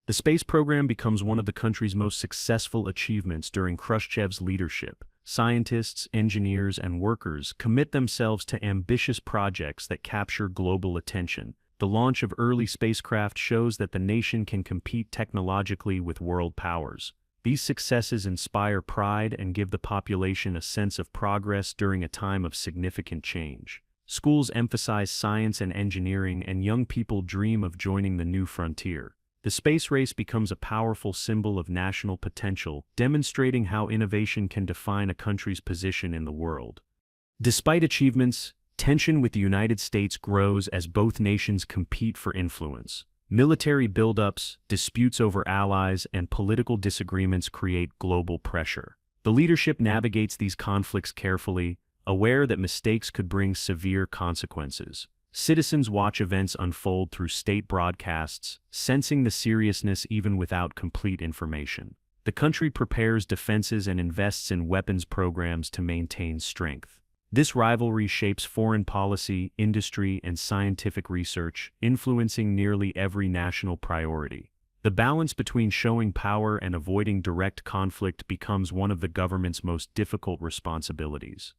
The space program becomes one of the country's most successful achievements during Khrushchev's leadership. Scientists, engineers, and workers commit themselves to ambitious projects that capture global attention. The launch of early spacecraft shows that the nation can compete technologically with world powers. These successes inspire pride and give the population a sense of progress during a time of significant change. Schools emphasize science and engineering, and young people dream of joining the new frontier. The space race becomes a powerful symbol of national potential, demonstrating how innovation can define a country's position in the world. Despite achievements, Tension with the United States grows as both nations compete for influence. Military buildups, disputes over allies, and political disagreements create global pressure. The leadership navigates these conflicts carefully, aware that mistakes could bring severe consequences. Citizens watch events unfold through state broadcasts, sensing the seriousness even without complete information. The country prepares defenses and invests in weapons programs to maintain strength. This rivalry shapes foreign policy, industry, and scientific research, influencing nearly every national priority. The balance between showing power and avoiding direct conflict becomes one of the government's most difficult responsibilities.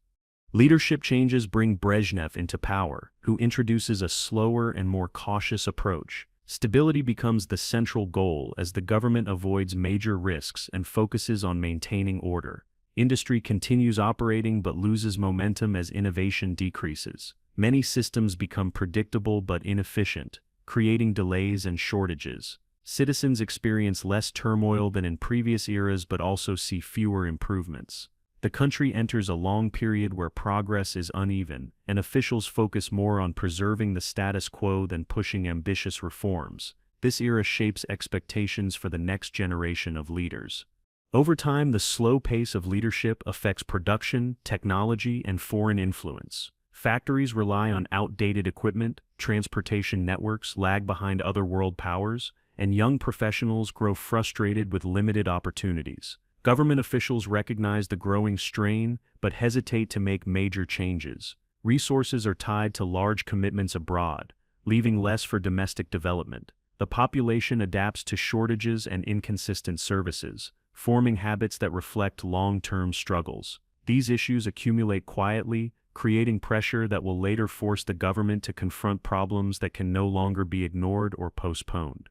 Leadership changes bring Brezhnev into power, who introduces a slower and more cautious approach. Stability becomes the central goal as the government avoids major risks and focuses on maintaining order. Industry continues operating but loses momentum as innovation decreases. Many systems become predictable but inefficient, creating delays and shortages. Citizens experience less turmoil than in previous eras but also see fewer improvements. The country enters a long period where progress is uneven, and officials focus more on preserving the status quo than pushing ambitious reforms. This era shapes expectations for the next generation of leaders. Over time, the slow pace of leadership affects production, technology, and foreign influence. Factories rely on outdated equipment, transportation networks lag behind other world powers, and young professionals grow frustrated with limited opportunities. Government officials recognize the growing strain, but hesitate to make major changes. Resources are tied to large commitments abroad, leaving less for domestic development. The population adapts to shortages and inconsistent services, forming habits that reflect long-term struggles. These issues accumulate quietly, creating pressure that will later force the government to confront problems that can no longer be ignored or postponed.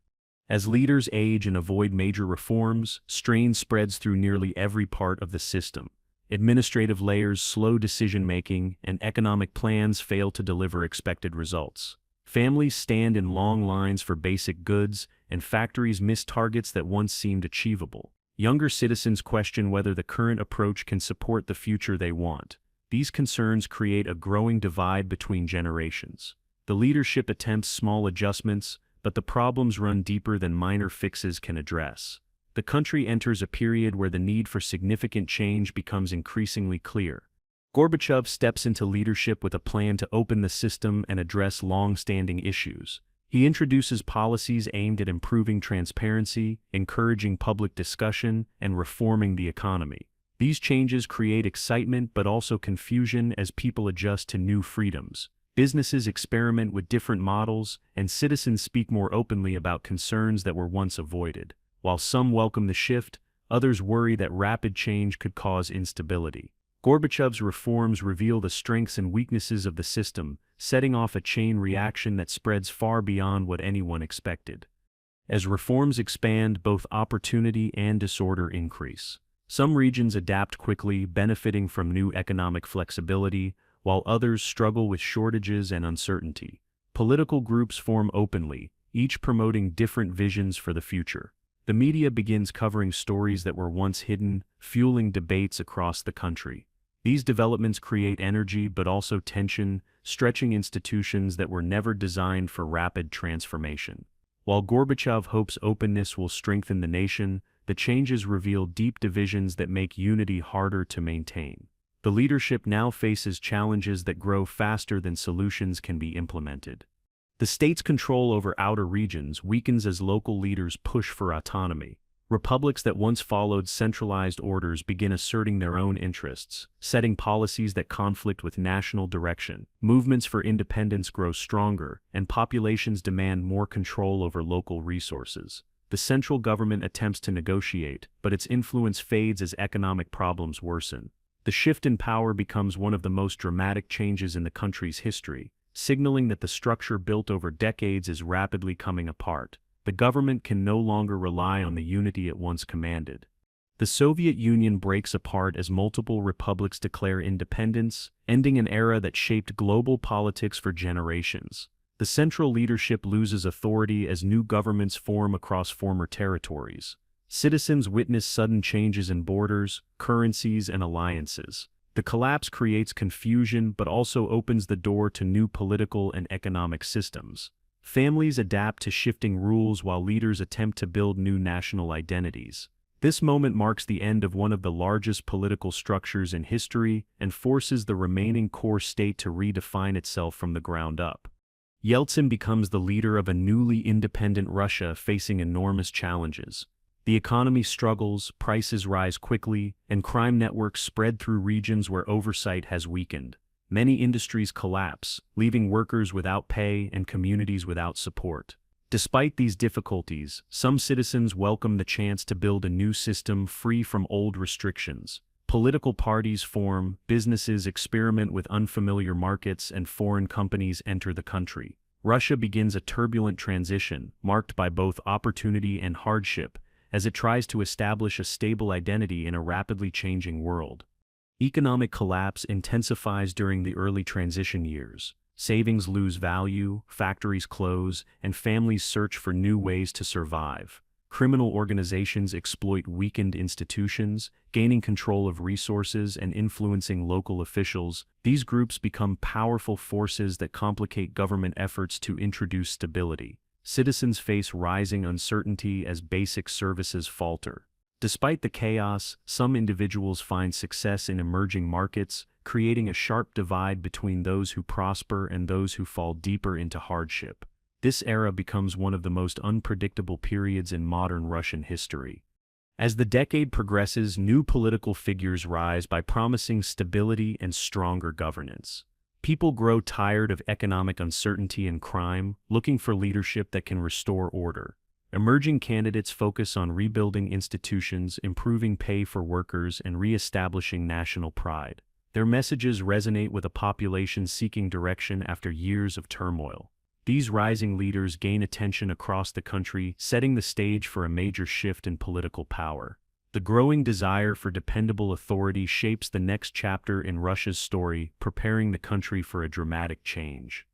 As leaders age and avoid major reforms, strain spreads through nearly every part of the system. Administrative layers slow decision-making, and economic plans fail to deliver expected results. Families stand in long lines for basic goods, and factories miss targets that once seemed achievable. Younger citizens question whether the current approach can support the future they want. These concerns create a growing divide between generations. The leadership attempts small adjustments, but the problems run deeper than minor fixes can address. The country enters a period where the need for significant change becomes increasingly clear. Gorbachev steps into leadership with a plan to open the system and address long-standing issues. He introduces policies aimed at improving transparency, encouraging public discussion, and reforming the economy. These changes create excitement but also confusion as people adjust to new freedoms. Businesses experiment with different models, and citizens speak more openly about concerns that were once avoided. While some welcome the shift, others worry that rapid change could cause instability. Gorbachev's reforms reveal the strengths and weaknesses of the system, setting off a chain reaction that spreads far beyond what anyone expected. As reforms expand, both opportunity and disorder increase. Some regions adapt quickly, benefiting from new economic flexibility, while others struggle with shortages and uncertainty. Political groups form openly, each promoting different visions for the future. The media begins covering stories that were once hidden, fueling debates across the country. These developments create energy but also tension, stretching institutions that were never designed for rapid transformation. While Gorbachev hopes openness will strengthen the nation, the changes reveal deep divisions that make unity harder to maintain. The leadership now faces challenges that grow faster than solutions can be implemented. The state's control over outer regions weakens as local leaders push for autonomy. Republics that once followed centralized orders begin asserting their own interests, setting policies that conflict with national direction. Movements for independence grow stronger, and populations demand more control over local resources. The central government attempts to negotiate, but its influence fades as economic problems worsen. The shift in power becomes one of the most dramatic changes in the country's history, signaling that the structure built over decades is rapidly coming apart. The government can no longer rely on the unity it once commanded. The Soviet Union breaks apart as multiple republics declare independence, ending an era that shaped global politics for generations. The central leadership loses authority as new governments form across former territories. Citizens witness sudden changes in borders, currencies, and alliances. The collapse creates confusion but also opens the door to new political and economic systems. Families adapt to shifting rules while leaders attempt to build new national identities. This moment marks the end of one of the largest political structures in history and forces the remaining core state to redefine itself from the ground up. Yeltsin becomes the leader of a newly independent Russia facing enormous challenges. The economy struggles, prices rise quickly, and crime networks spread through regions where oversight has weakened. Many industries collapse, leaving workers without pay and communities without support. Despite these difficulties, some citizens welcome the chance to build a new system free from old restrictions. Political parties form, businesses experiment with unfamiliar markets, and foreign companies enter the country. Russia begins a turbulent transition, marked by both opportunity and hardship, as it tries to establish a stable identity in a rapidly changing world. Economic collapse intensifies during the early transition years. Savings lose value, factories close, and families search for new ways to survive. Criminal organizations exploit weakened institutions, gaining control of resources and influencing local officials. These groups become powerful forces that complicate government efforts to introduce stability. Citizens face rising uncertainty as basic services falter. Despite the chaos, some individuals find success in emerging markets, creating a sharp divide between those who prosper and those who fall deeper into hardship. This era becomes one of the most unpredictable periods in modern Russian history. As the decade progresses, new political figures rise by promising stability and stronger governance. People grow tired of economic uncertainty and crime, looking for leadership that can restore order. Emerging candidates focus on rebuilding institutions, improving pay for workers, and re-establishing national pride. Their messages resonate with a population seeking direction after years of turmoil. These rising leaders gain attention across the country, setting the stage for a major shift in political power. The growing desire for dependable authority shapes the next chapter in Russia's story, preparing the country for a dramatic change.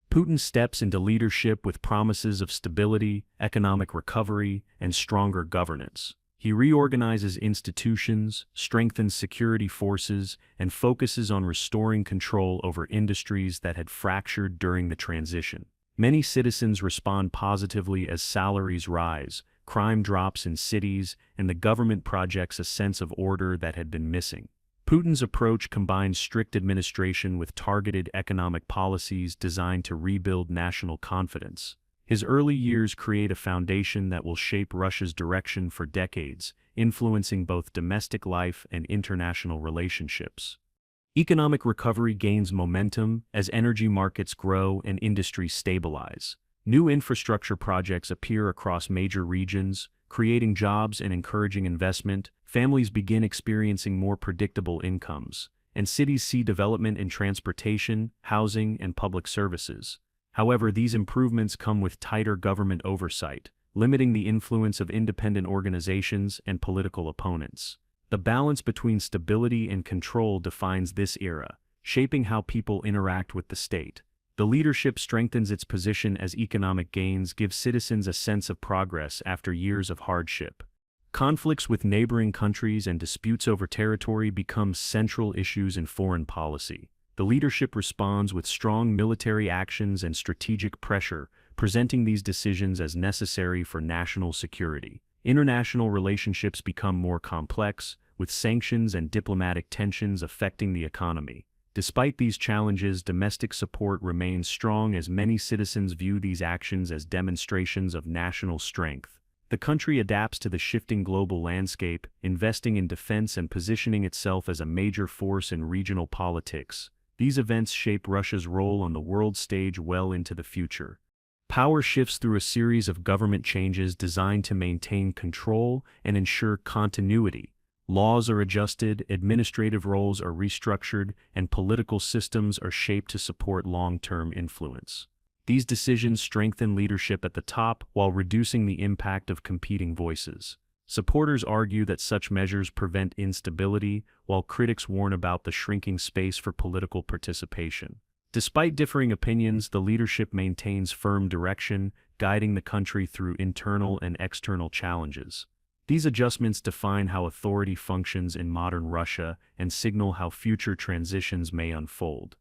Putin steps into leadership with promises of stability, economic recovery, and stronger governance. He reorganizes institutions, strengthens security forces, and focuses on restoring control over industries that had fractured during the transition. Many citizens respond positively as salaries rise, crime drops in cities, and the government projects a sense of order that had been missing. Putin's approach combines strict administration with targeted economic policies designed to rebuild national confidence. His early years create a foundation that will shape Russia's direction for decades, influencing both domestic life and international relationships. Economic recovery gains momentum as energy markets grow and industries stabilize. New infrastructure projects appear across major regions, creating jobs and encouraging investment. Families begin experiencing more predictable incomes, and cities see development in transportation, housing, and public services. However, these improvements come with tighter government oversight, limiting the influence of independent organizations and political opponents. The balance between stability and control defines this era, shaping how people interact with the state. The leadership strengthens its position as economic gains give citizens a sense of progress after years of hardship. Conflicts with neighboring countries and disputes over territory become central issues in foreign policy. The leadership responds with strong military actions and strategic pressure, presenting these decisions as necessary for national security. International relationships become more complex, with sanctions and diplomatic tensions affecting the economy. Despite these challenges, domestic support remains strong as many citizens view these actions as demonstrations of national strength. The country adapts to the shifting global landscape, investing in defense and positioning itself as a major force in regional politics. These events shape Russia's role on the world stage well into the future. Power shifts through a series of government changes designed to maintain control and ensure continuity. Laws are adjusted, administrative roles are restructured, and political systems are shaped to support long-term influence. These decisions strengthen leadership at the top while reducing the impact of competing voices. Supporters argue that such measures prevent instability, while critics warn about the shrinking space for political participation. Despite differing opinions, the leadership maintains firm direction, guiding the country through internal and external challenges. These adjustments define how authority functions in modern Russia and signal how future transitions may unfold.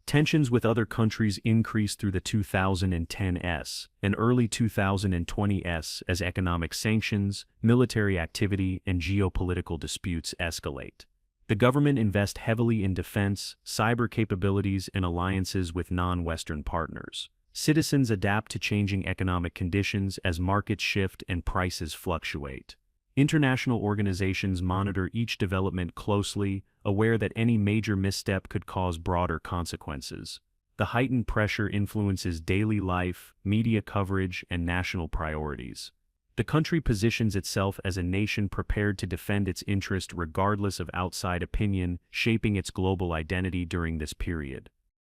Tensions with other countries increased through the 2010s and early 2020s as economic sanctions, military activity, and geopolitical disputes escalate. The government invests heavily in defense, cyber capabilities, and alliances with non-Western partners. Citizens adapt to changing economic conditions as markets shift and prices fluctuate. International organizations monitor each development closely, aware that any major misstep could cause broader consequences. The heightened pressure influences daily life, media coverage, and national priorities. The country positions itself as a nation prepared to defend its interest regardless of outside opinion, shaping its global identity during this period.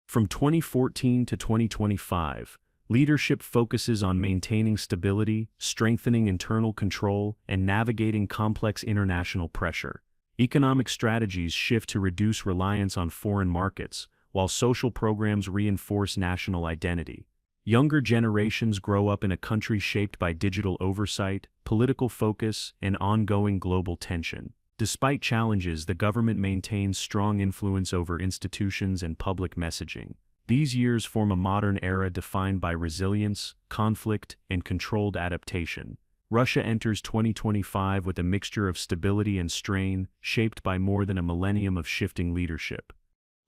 From 2014 to 2025, leadership focuses on maintaining stability, strengthening internal control, and navigating complex international pressure. Economic strategies shift to reduce reliance on foreign markets, while social programs reinforce national identity. Younger generations grow up in a country shaped by digital oversight, political focus, and ongoing global tension. Despite challenges, the government maintains strong influence over institutions and public messaging. These years form a modern era defined by resilience, conflict, and controlled adaptation. Russia enters 2025 with a mixture of stability and strain, shaped by more than a millennium of shifting leadership.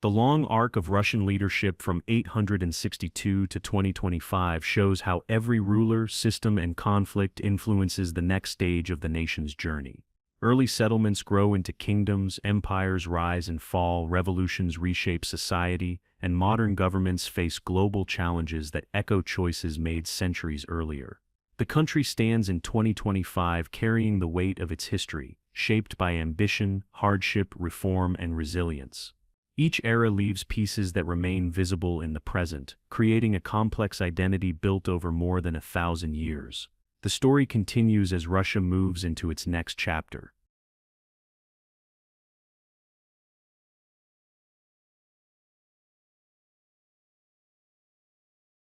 The long arc of Russian leadership from 862 to 2025 shows how every ruler, system, and conflict influences the next stage of the nation's journey. Early settlements grow into kingdoms, empires rise and fall, revolutions reshape society, and modern governments face global challenges that echo choices made centuries earlier. The country stands in 2025 carrying the weight of its history, shaped by ambition, hardship, reform, and resilience. Each era leaves pieces that remain visible in the present, creating a complex identity built over more than 1,000 years. The story continues as Russia moves into its next chapter.